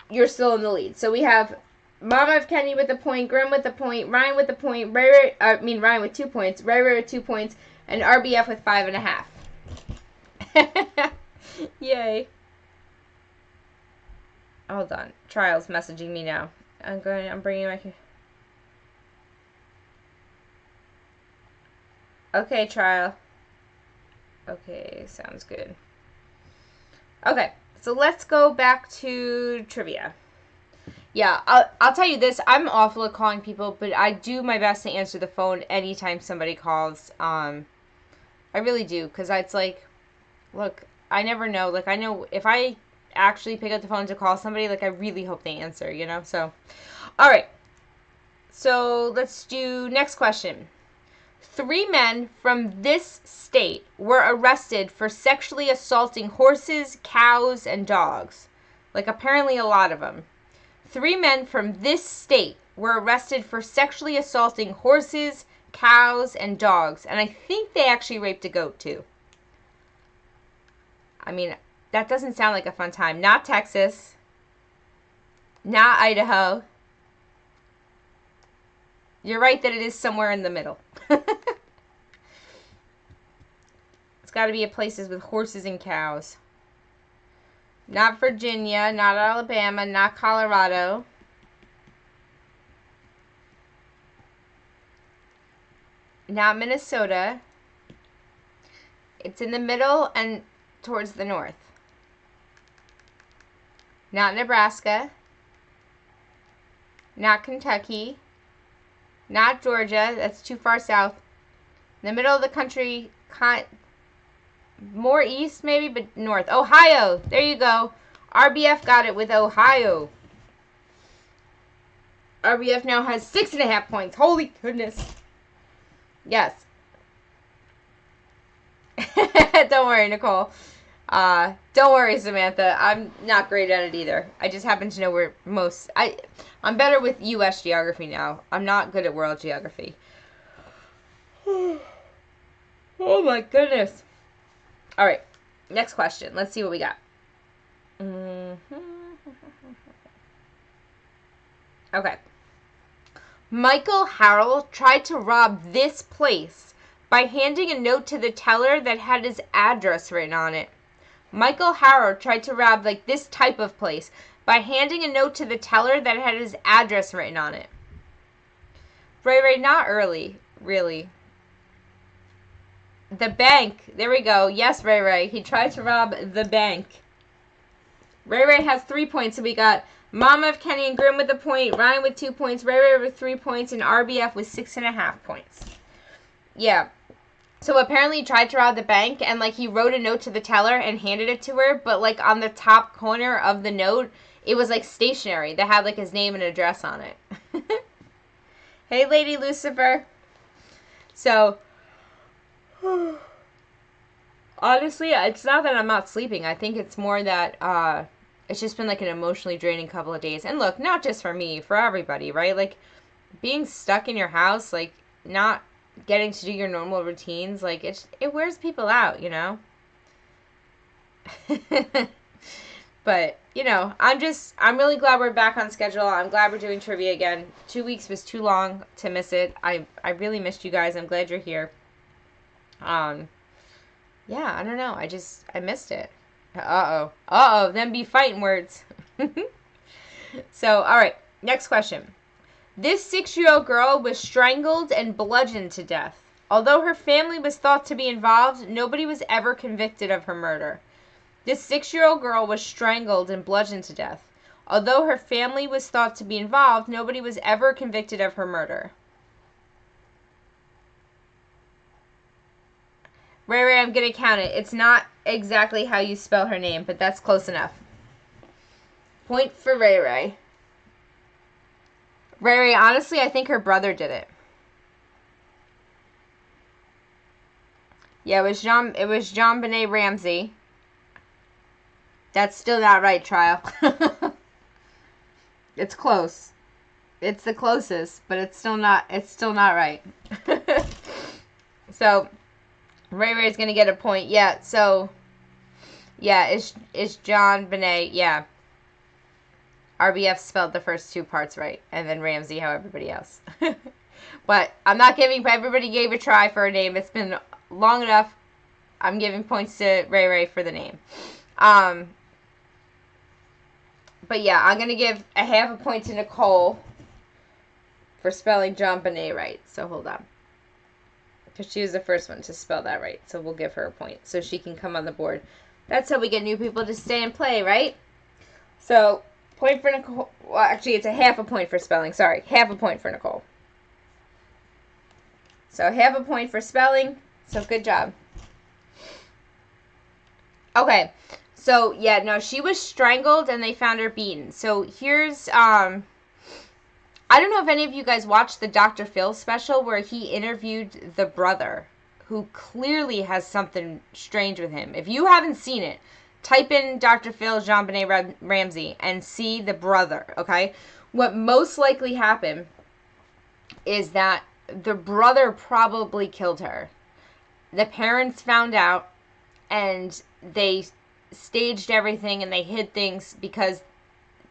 you're still in the lead. So we have Mama of Kenny with the point, Grim with the point, Ryan with the point, Ryan with 2 points, Ray with 2 points, and RBF with 5.5. Yay. Hold on. Trial's messaging me now. I'm bringing my... Okay, Trial. Okay, sounds good. Okay, so let's go back to trivia. Yeah, I'll tell you this. I'm awful at calling people, but I do my best to answer the phone anytime somebody calls. I really do, because it's like, look, I never know. Like, I know if I actually pick up the phone to call somebody, like, I really hope they answer, So, all right. So, let's do next question. 3 men from this state were arrested for sexually assaulting horses, cows, and dogs. Like, apparently a lot of them. 3 men from this state were arrested for sexually assaulting horses, cows, and dogs. And I think they actually raped a goat, too. I mean, that doesn't sound like a fun time. Not Texas. Not Idaho. You're right that it is somewhere in the middle. It's got to be at places with horses and cows. Not Virginia, not Alabama, not Colorado. Not Minnesota. It's in the middle and towards the north. Not Nebraska. Not Kentucky. Not Georgia. That's too far south. In the middle of the country, more east maybe, but north. Ohio. There you go. RBF got it with Ohio. RBF now has 6.5 points. Holy goodness. Yes. Don't worry, Nicole. Don't worry, Samantha. I'm not great at it either. I just happen to know where I'm better with U.S. geography now. I'm not good at world geography. Oh my goodness. All right. Next question. Let's see what we got. Okay. Michael Harrell tried to rob this place by handing a note to the teller that had his address written on it. Michael Harrell tried to rob this type of place by handing a note to the teller that had his address written on it. Ray, not early, really. The bank. There we go. Yes, Ray. He tried to rob the bank. Ray has 3 points, so we got Mama of Kenny and Grim with a point, Ryan with 2 points, Ray with 3 points, and RBF with 6.5 points. Yeah. So apparently he tried to rob the bank, and he wrote a note to the teller and handed it to her, but on the top corner of the note, it was stationery that had his name and address on it. Hey, Lady Lucifer. So, honestly, it's not that I'm not sleeping. I think it's more that it's just been an emotionally draining couple of days. And look, not just for me, for everybody, right? Being stuck in your house, not getting to do your normal routines, it wears people out, you know? But, I'm really glad we're back on schedule. I'm glad we're doing trivia again. 2 weeks was too long to miss it. I really missed you guys. I'm glad you're here. Yeah, I don't know. I missed it. Them be fighting words. So, all right. Next question. This 6-year-old girl was strangled and bludgeoned to death. Although her family was thought to be involved, nobody was ever convicted of her murder. This 6-year-old girl was strangled and bludgeoned to death. Although her family was thought to be involved, nobody was ever convicted of her murder. Ray, I'm going to count it. It's not exactly how you spell her name, but that's close enough. Point for Ray. Ray, honestly, I think her brother did it. Yeah, it was JonBenet Ramsey. That's still not right, Trial. It's close. It's the closest, but it's still not right. So, Ray's gonna get a point. Yeah, so, yeah, it's JonBenet, yeah. RBF spelled the first 2 parts right, and then Ramsey how everybody else. But I'm not giving, everybody gave a try for a name. It's been long enough. I'm giving points to Ray for the name. But yeah, I'm going to give a half a point to Nicole for spelling JonBenet right. So hold on. Because she was the first one to spell that right. So we'll give her a point so she can come on the board. That's how we get new people to stay and play, right? So, point for Nicole. Well, actually, it's a half a point for spelling. Sorry, half a point for Nicole. So, half a point for spelling. So, good job. Okay. So, yeah, no, she was strangled and they found her beaten. So, here's, I don't know if any of you guys watched the Dr. Phil special where he interviewed the brother who clearly has something strange with him. If you haven't seen it, type in Dr. Phil JonBenet Ramsey and see the brother, okay? What most likely happened is that the brother probably killed her. The parents found out and they staged everything and they hid things because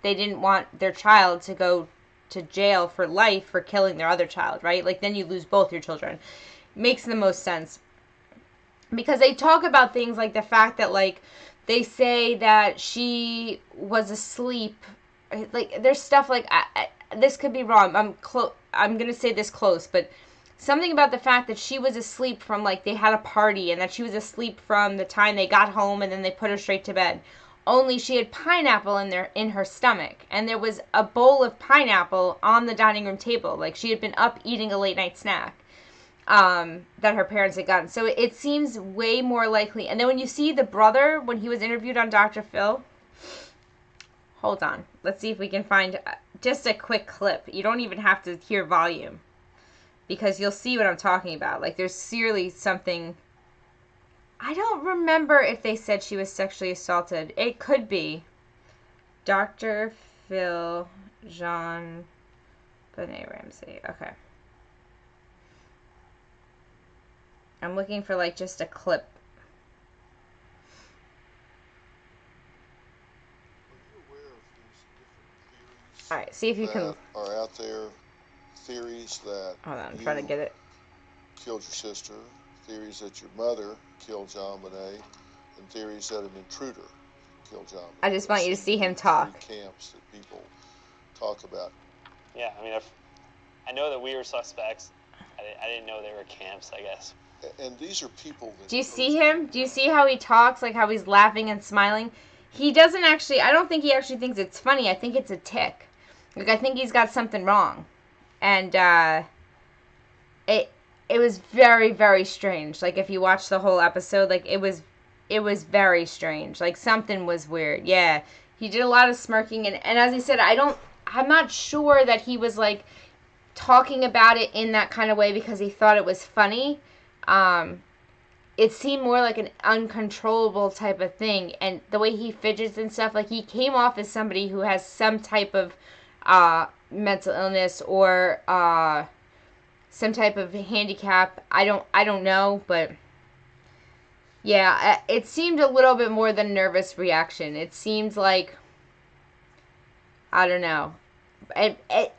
they didn't want their child to go to jail for life for killing their other child, right? Then you lose both your children. Makes the most sense. Because they talk about things like the fact that, they say that she was asleep. There's stuff this could be wrong. I'm going to say this close, but something about the fact that she was asleep from, like, they had a party, and that she was asleep from the time they got home, and then they put her straight to bed. Only she had pineapple in her stomach, and there was a bowl of pineapple on the dining room table. Like, she had been up eating a late night snack that her parents had gotten. So it seems way more likely. And then when you see the brother, when he was interviewed on Dr. Phil, hold on. Let's see if we can find just a quick clip. You don't even have to hear volume, because you'll see what I'm talking about. Like, there's seriously something. I don't remember if they said she was sexually assaulted. It could be. Dr. Phil Jean Benet Ramsey. Okay. I'm looking for, like, just a clip. All right, see if you can. Are out there theories that hold on, I'm trying to get it. Killed your sister, theories that your mother killed John Bonet, and theories that an intruder killed John Bonet. I just want you to see him talk. Three camps that people talk about. Yeah, I mean, I know that we were suspects. I didn't know they were camps, I guess. And these are people that... Do you see him? Do you see how he talks? Like, how he's laughing and smiling? He doesn't actually... I don't think he actually thinks it's funny. I think it's a tick. Like, I think he's got something wrong. And, it was very, very strange. Like, if you watch the whole episode, like, it was very strange. Like, something was weird. Yeah. He did a lot of smirking. And as I said, I'm not sure that he was, like, talking about it in that kind of way because he thought it was funny. It seemed more like an uncontrollable type of thing, and the way he fidgets and stuff, like, he came off as somebody who has some type of mental illness or some type of handicap. I don't know, but yeah, it seemed a little bit more than nervous reaction. It seemed like, I don't know.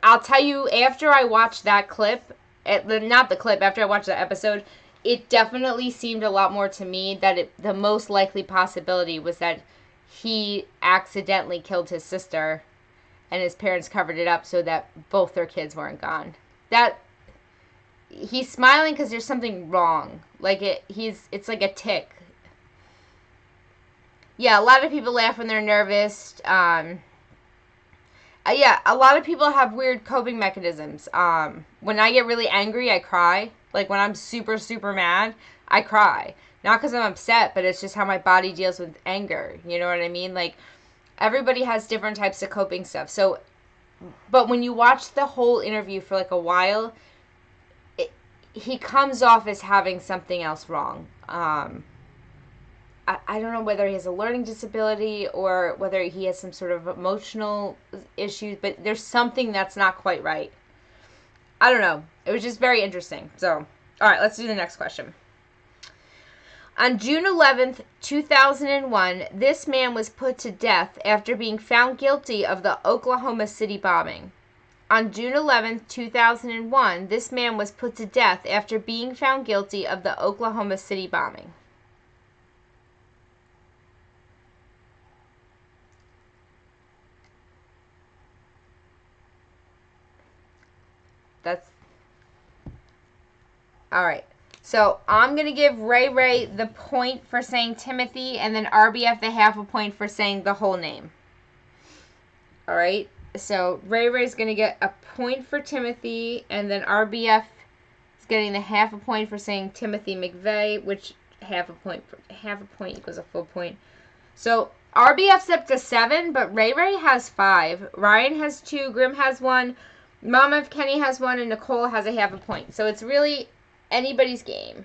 I'll tell you, after I watched that clip, not the clip, after I watched that episode, it definitely seemed a lot more to me that the most likely possibility was that he accidentally killed his sister and his parents covered it up so that both their kids weren't gone. That he's smiling because there's something wrong. Like, it's like a tick. Yeah, a lot of people laugh when they're nervous. Yeah, a lot of people have weird coping mechanisms. When I get really angry, I cry. Like, when I'm super, super mad, I cry. Not because I'm upset, but it's just how my body deals with anger. You know what I mean? Like, everybody has different types of coping stuff. So, but when you watch the whole interview for, like, a while, he comes off as having something else wrong. I don't know whether he has a learning disability or whether he has some sort of emotional issues, but there's something that's not quite right. I don't know. It was just very interesting. So, all right, let's do the next question. On June 11th, 2001, this man was put to death after being found guilty of the Oklahoma City bombing. On June 11th, 2001, this man was put to death after being found guilty of the Oklahoma City bombing. That's all right. So I'm going to give Ray the point for saying Timothy, and then RBF the half a point for saying the whole name. All right. So Ray's going to get a point for Timothy, and then RBF is getting the half a point for saying Timothy McVeigh, which half a point equals a full point. So RBF's up to 7, but Ray has 5. Ryan has 2. Grim has 1. Mama of Kenny has 1, and Nicole has a half a point. So it's really anybody's game.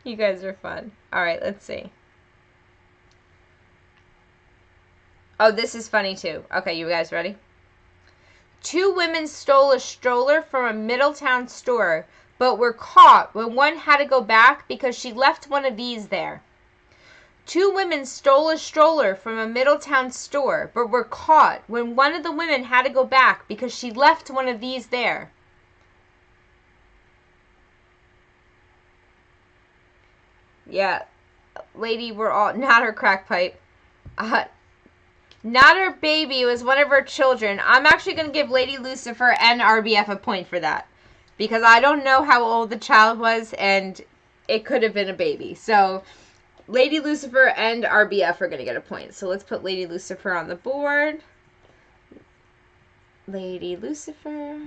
You guys are fun. All right, let's see. Oh, this is funny too. Okay, you guys ready? 2 women stole a stroller from a Middletown store, but were caught when one had to go back because she left one of these there. 2 women stole a stroller from a Middletown store, but were caught when one of the women had to go back because she left one of these there. Yeah, lady, we're all... Not her crack pipe. Not her baby. It was one of her children. I'm actually going to give Lady Lucifer and RBF a point for that. Because I don't know how old the child was, and it could have been a baby. So, Lady Lucifer and RBF are going to get a point. So, let's put Lady Lucifer on the board. Lady Lucifer.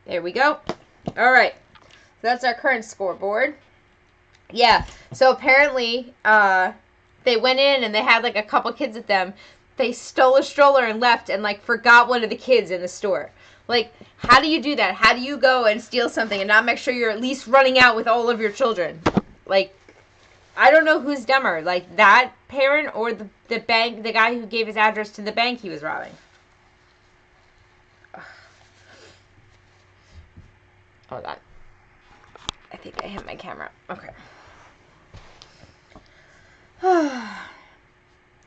There we go. All right. So, that's our current scoreboard. Yeah. So, apparently, they went in and they had like a couple kids with them. They stole a stroller and left and like forgot one of the kids in the store. Like, how do you do that? How do you go and steal something and not make sure you're at least running out with all of your children? Like, I don't know who's dumber, like that parent or the bank, the guy who gave his address to the bank he was robbing. Hold on. I think I hit my camera. Okay.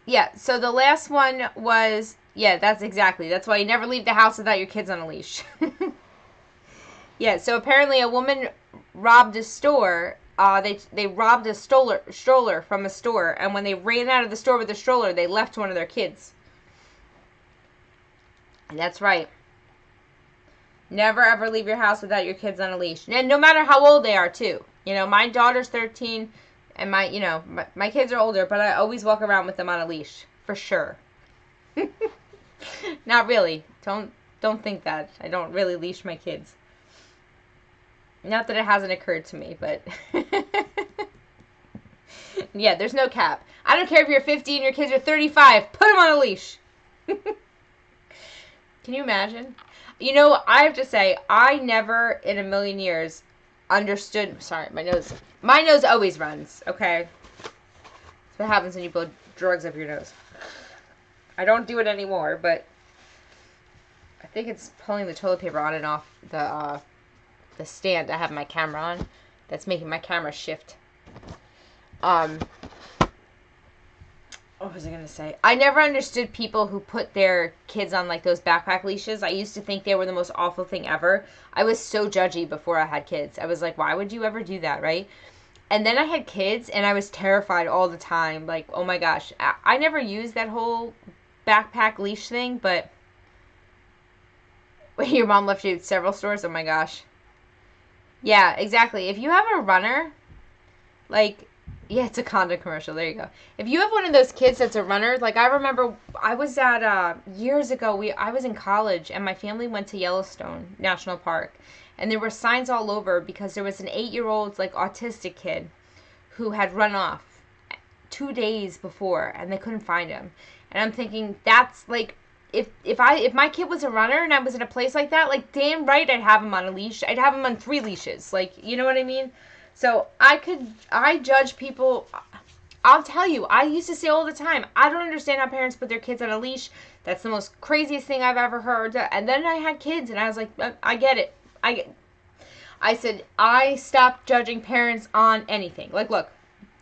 Yeah, so the last one was, yeah, that's why you never leave the house without your kids on a leash. Yeah, so apparently a woman robbed a store. They robbed a stroller from a store, and when they ran out of the store with the stroller, they left one of their kids. And that's right. Never ever leave your house without your kids on a leash. And no matter how old they are, too. You know, my daughter's 13, and my kids are older, but I always walk around with them on a leash. For sure. Not really. Don't think that. I don't really leash my kids. Not that it hasn't occurred to me, but... Yeah, there's no cap. I don't care if you're 50 and your kids are 35. Put them on a leash. Can you imagine? You know, I have to say, I never in a million years understood... Sorry, my nose always runs, okay? That's what happens when you blow drugs up your nose. I don't do it anymore, but I think it's pulling the toilet paper on and off the stand I have my camera on. That's making my camera shift. What was I going to say? I never understood people who put their kids on, like, those backpack leashes. I used to think they were the most awful thing ever. I was so judgy before I had kids. I was like, why would you ever do that, right? And then I had kids, and I was terrified all the time. Like, oh my gosh. I never used that whole backpack leash thing, but... Your mom left you at several stores? Oh my gosh. Yeah, exactly. If you have a runner, like... Yeah, it's a condom commercial. There you go. If you have one of those kids that's a runner, like I remember I was at, years ago, I was in college and my family went to Yellowstone National Park. And there were signs all over because there was an 8-year-old, like, autistic kid who had run off 2 days before and they couldn't find him. And I'm thinking, that's, like, if my kid was a runner and I was in a place like that, like, damn right I'd have him on a leash. I'd have him on 3 leashes. Like, you know what I mean? So I judge people. I'll tell you, I used to say all the time, I don't understand how parents put their kids on a leash. That's the most craziest thing I've ever heard. And then I had kids and I was like, I get it. I said, I stopped judging parents on anything. Like, look,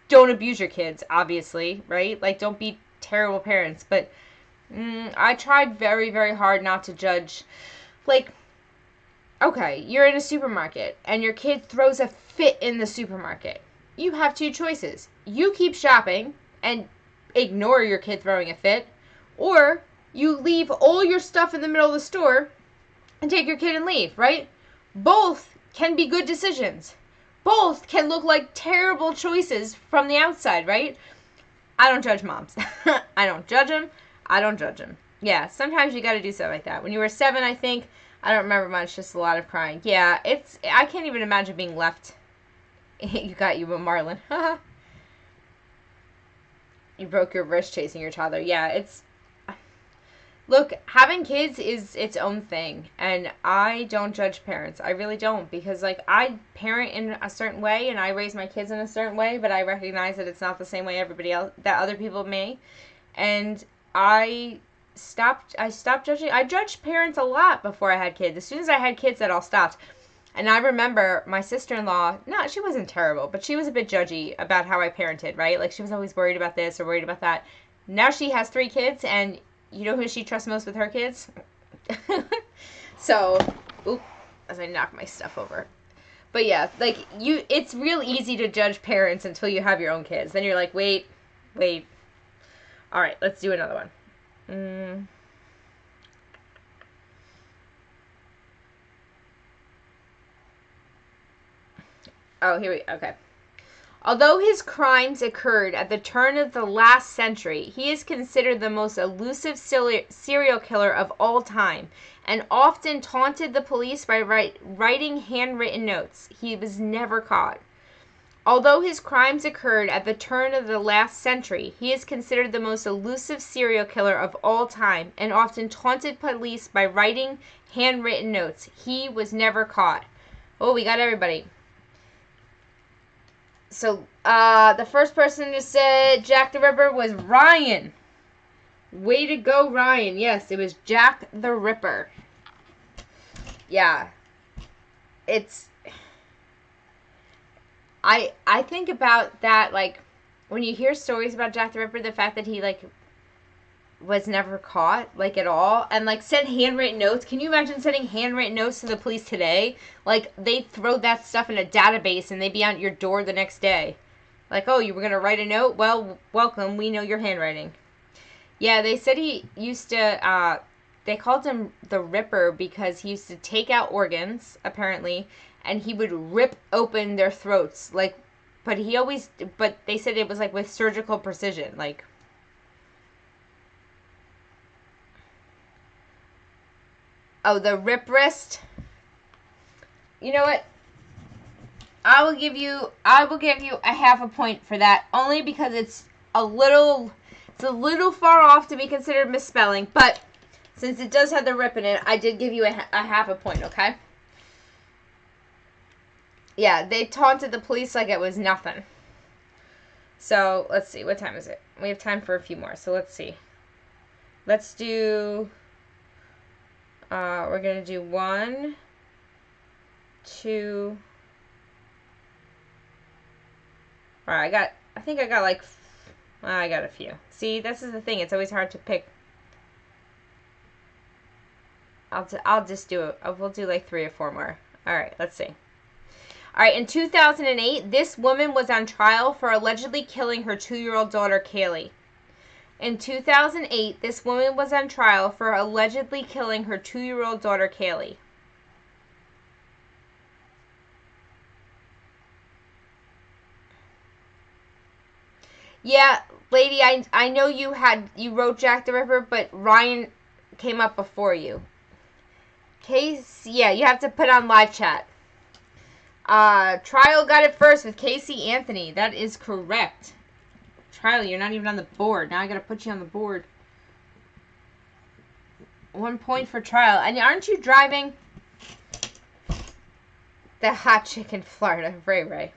don't abuse your kids, obviously, right? Like, don't be terrible parents. But I tried very, very hard not to judge. Like, okay, you're in a supermarket and your kid throws a fit in the supermarket. You have 2 choices. You keep shopping and ignore your kid throwing a fit, or you leave all your stuff in the middle of the store and take your kid and leave, right? Both can be good decisions. Both can look like terrible choices from the outside, right? I don't judge moms. I don't judge them. I don't judge them. Yeah, sometimes you got to do stuff like that. When you were 7, I think, I don't remember much, just a lot of crying. Yeah, I can't even imagine being left. You got you a Marlin. You broke your wrist chasing your toddler. Yeah, look, having kids is its own thing. And I don't judge parents. I really don't. Because, like, I parent in a certain way and I raise my kids in a certain way. But I recognize that it's not the same way everybody else, that other people may. And I stopped judging. I judged parents a lot before I had kids. As soon as I had kids, that all stopped. And I remember my sister-in-law, no, she wasn't terrible, but she was a bit judgy about how I parented, right? Like, she was always worried about this or worried about that. Now she has 3 kids, and you know who she trusts most with her kids? So, as I knock my stuff over. But yeah, like, it's real easy to judge parents until you have your own kids. Then you're like, wait. All right, let's do another one. Mm. Oh, here we okay. Although his crimes occurred at the turn of the last century, he is considered the most elusive serial killer of all time and often taunted the police by writing handwritten notes. He was never caught. Although his crimes occurred at the turn of the last century, he is considered the most elusive serial killer of all time and often taunted police by writing handwritten notes. He was never caught. Oh, we got everybody. So, the first person who said Jack the Ripper was Ryan. Way to go, Ryan. Yes, it was Jack the Ripper. Yeah. It's... I think about that, like, when you hear stories about Jack the Ripper, the fact that he, like, was never caught, like, at all, and, like, sent handwritten notes. Can you imagine sending handwritten notes to the police today? Like, they throw that stuff in a database and they'd be out your door the next day. Like, oh, you were going to write a note? Well, welcome. We know your handwriting. Yeah, they said he used to, they called him the Ripper because he used to take out organs, apparently, and he would rip open their throats. Like, but they said it was, like, with surgical precision. Like, oh, the rip wrist. You know what? I will give you a half a point for that, only because it's a little far off to be considered misspelling, but since it does have the rip in it, I did give you a half a point, okay? Yeah, they taunted the police like it was nothing. So, let's see, what time is it? We have time for a few more, so let's see. Let's do, we're going to do 1, 2, alright, I think I got like, I got a few. See, this is the thing, it's always hard to pick. I'll just do it. We'll do like 3 or 4 more. Alright, let's see. Alright, in 2008, this woman was on trial for allegedly killing her 2-year-old daughter, Kaylee. In 2008, this woman was on trial for allegedly killing her 2-year-old daughter, Kaylee. Yeah, lady, I know you wrote Jack the Ripper, but Ryan came up before you. Casey, yeah, you have to put on live chat. Trial got it first with Casey Anthony. That is correct. Trial, you're not even on the board. Now I gotta put you on the board. 1 point for Trial. And aren't you driving? The hot chicken Florida, Ray Ray.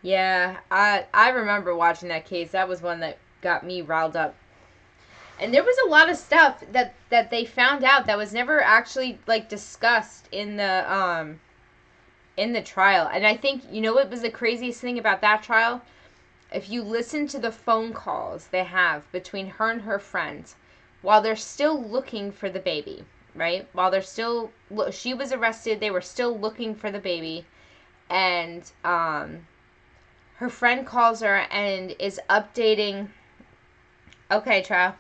Yeah, I remember watching that case. That was one that got me riled up. And there was a lot of stuff that they found out that was never actually, like, discussed in the trial. And I think, you know what was the craziest thing about that trial? If you listen to the phone calls they have between her and her friends while they're still looking for the baby, right? While they're still, she was arrested, they were still looking for the baby. And, her friend calls her and is updating. Okay, trial.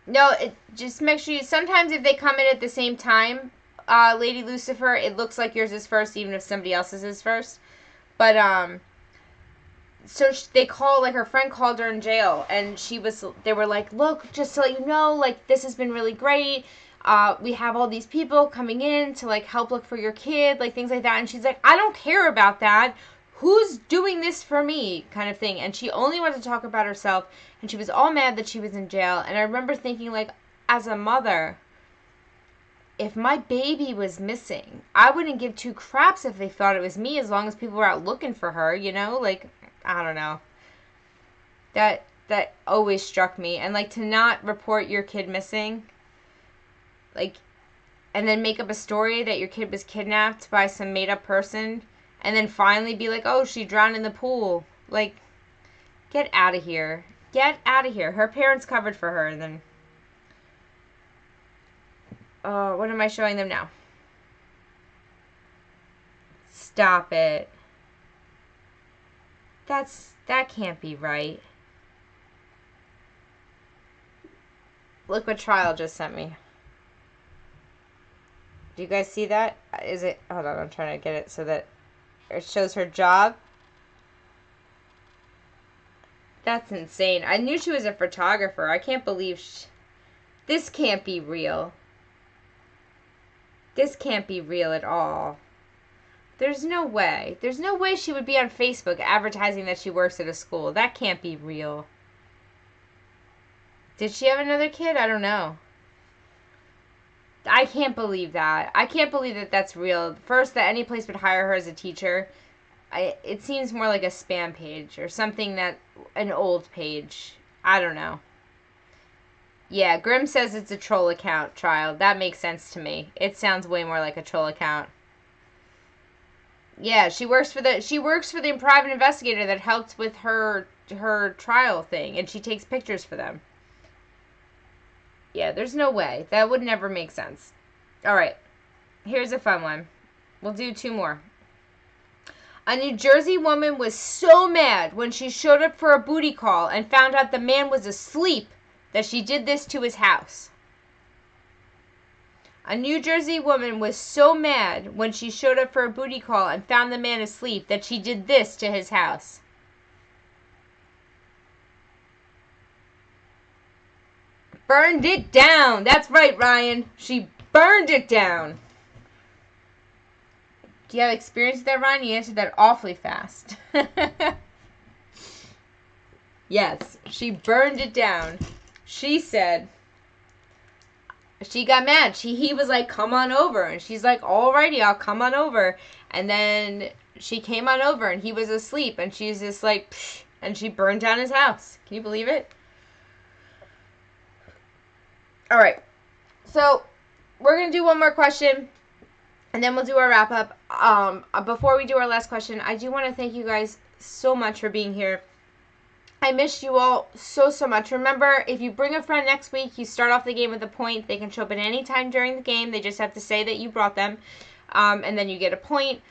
No, just make sure sometimes if they come in at the same time, Lady Lucifer, it looks like yours is first, even if somebody else's is first. But, so they call, like, her friend called her in jail, and they were like, look, just to let you know, like, this has been really great. We have all these people coming in to, like, help look for your kid, like, things like that. And she's like, I don't care about that. Who's doing this for me? Kind of thing. And she only wanted to talk about herself, and she was all mad that she was in jail. And I remember thinking, like, as a mother, if my baby was missing, I wouldn't give 2 craps if they thought it was me, as long as people were out looking for her, you know? Like, I don't know. That always struck me. And, like, to not report your kid missing, like, and then make up a story that your kid was kidnapped by some made-up person, and then finally be like, oh, she drowned in the pool. Like, get out of here. Get out of here. Her parents covered for her, and then... what am I showing them now? Stop it. That's That can't be right. Look what Trial just sent me. Do you guys see that? Is it... Hold on, I'm trying to get it so that it shows her job. That's insane. I knew she was a photographer. I can't believe... This can't be real. This can't be real at all. There's no way. There's no way she would be on Facebook advertising that she works at a school. That can't be real. Did she have another kid? I don't know. I can't believe that. I can't believe that that's real. First, that any place would hire her as a teacher. It seems more like a spam page or something that... An old page. I don't know. Yeah, Grim says it's a troll account, Child. That makes sense to me. It sounds way more like a troll account. Yeah, she works for the private investigator that helped with her trial thing, and she takes pictures for them. Yeah, there's no way. That would never make sense. All right. Here's a fun one. We'll do 2 more. A New Jersey woman was so mad when she showed up for a booty call and found out the man was asleep that she did this to his house. A New Jersey woman was so mad when she showed up for a booty call and found the man asleep that she did this to his house. Burned it down. That's right, Ryan. She burned it down. Do you have experience with that, Ryan? You answered that awfully fast. Yes, she burned it down. She said... She got mad. He was like, come on over. And she's like, alrighty, I'll come on over. And then she came on over and he was asleep. And she's just like, psh, and she burned down his house. Can you believe it? Alright. So, we're going to do one more question. And then we'll do our wrap up. Before we do our last question, I do want to thank you guys so much for being here. I missed you all so much. Remember, if you bring a friend next week, you start off the game with a point. They can show up at any time during the game. They just have to say that you brought them, and then you get a point.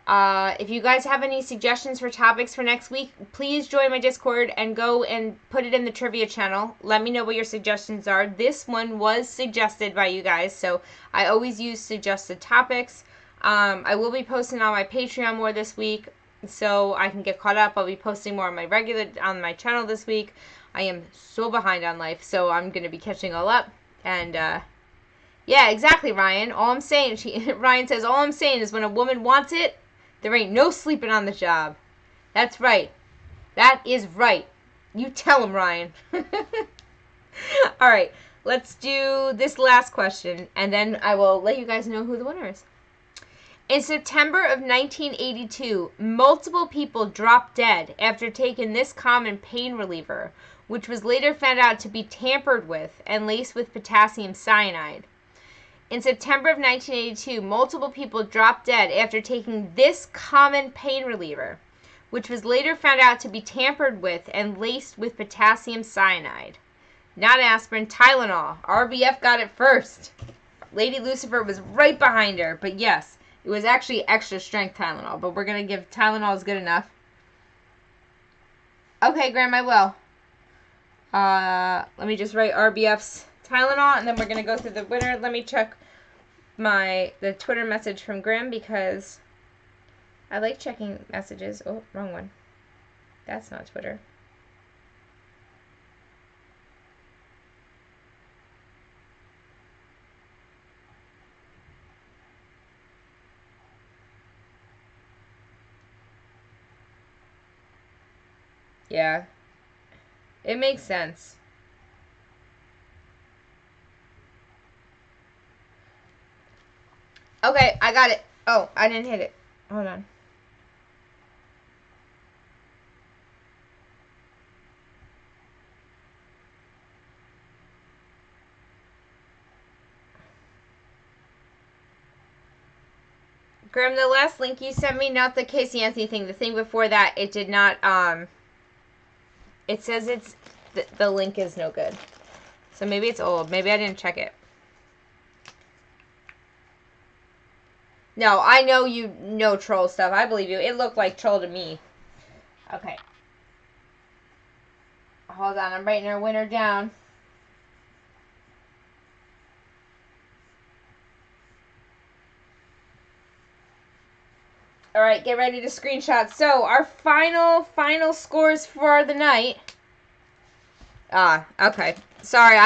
If you guys have any suggestions for topics for next week, please join my Discord and go and put it in the trivia channel. Let me know what your suggestions are. This one was suggested by you guys, so I always use suggested topics. I will be posting on my Patreon more this week, so I can get caught up. I'll be posting more on my channel this week. I am so behind on life, so I'm going to be catching all up. And, yeah, exactly, Ryan. All I'm saying, Ryan says, all I'm saying is when a woman wants it, there ain't no sleeping on the job. That's right. That is right. You tell him, Ryan. All right, let's do this last question, and then I will let you guys know who the winner is. In September of 1982, multiple people dropped dead after taking this common pain reliever, which was later found out to be tampered with and laced with potassium cyanide. In September of 1982, multiple people dropped dead after taking this common pain reliever, which was later found out to be tampered with and laced with potassium cyanide. Not aspirin, Tylenol. RBF got it first. Lady Lucifer was right behind her, but yes. It was actually extra strength Tylenol, but we're going to give Tylenol is good enough. Okay, Graham, I will. Let me just write RBF's Tylenol, and then we're going to go through the winner. Let me check the Twitter message from Graham because I like checking messages. Oh, wrong one. That's not Twitter. Yeah. It makes sense. Okay, I got it. Oh, I didn't hit it. Hold on. Graham, the last link you sent me, not the Casey Anthony thing, the thing before that, it did not, it says the link is no good. So maybe it's old. Maybe I didn't check it. No, I know you know troll stuff. I believe you. It looked like troll to me. Okay. Hold on, I'm writing our winner down. All right, get ready to screenshot. So our final scores for the night. Okay. Sorry,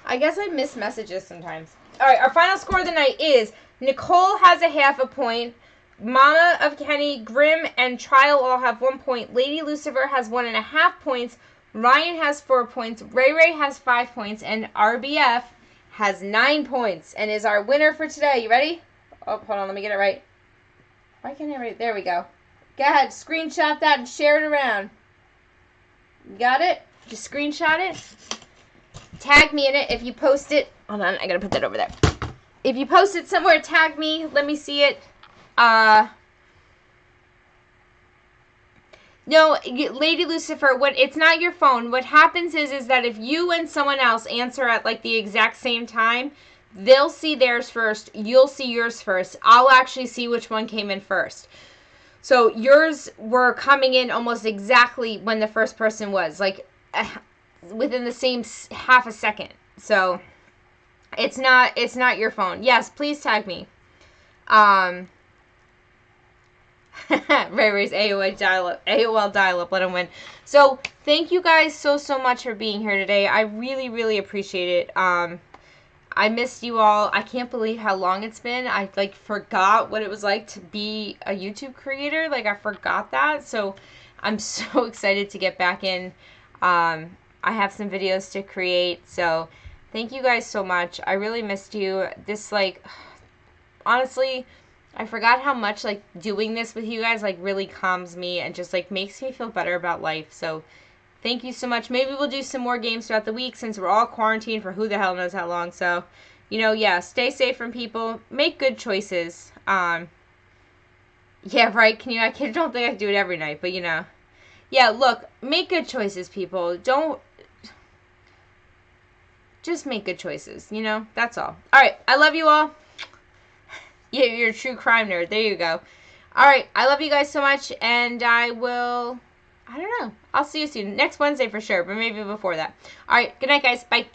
I guess I miss messages sometimes. All right, our final score of the night is Nicole has a half a point. Mama of Kenny, Grim, and Trial all have 1 point. Lady Lucifer has 1.5 points. Ryan has 4 points. Ray Ray has 5 points. And RBF has 9 points and is our winner for today. You ready? Oh, hold on. Let me get it right. Why can't I write it? There we go. Go ahead. Screenshot that and share it around. Got it? Just screenshot it. Tag me in it if you post it. Hold on. I got to put that over there. If you post it somewhere, tag me. Let me see it. No, Lady Lucifer, it's not your phone. What happens is that if you and someone else answer at like the exact same time, they'll see theirs first. You'll see yours first. I'll actually see which one came in first. So yours were coming in almost exactly when the first person was, like within the same half a second. So it's not your phone. Yes, please tag me. Ray Ray's AOL dial-up, let him win. So, thank you guys so much for being here today. I really, really appreciate it. I missed you all. I can't believe how long it's been. I, forgot what it was like to be a YouTube creator. I forgot that. So, I'm so excited to get back in. I have some videos to create. So, thank you guys so much. I really missed you. This, honestly, I forgot how much, doing this with you guys, really calms me and just, makes me feel better about life. So, thank you so much. Maybe we'll do some more games throughout the week since we're all quarantined for who the hell knows how long. So, yeah, stay safe from people. Make good choices. Yeah, right. I don't think I can do it every night, but, Yeah, look, make good choices, people. Just make good choices, That's all. All right, I love you all. Yeah, you're a true crime nerd. There you go. All right. I love you guys so much, and I don't know. I'll see you soon. Next Wednesday for sure, but maybe before that. All right. Good night, guys. Bye.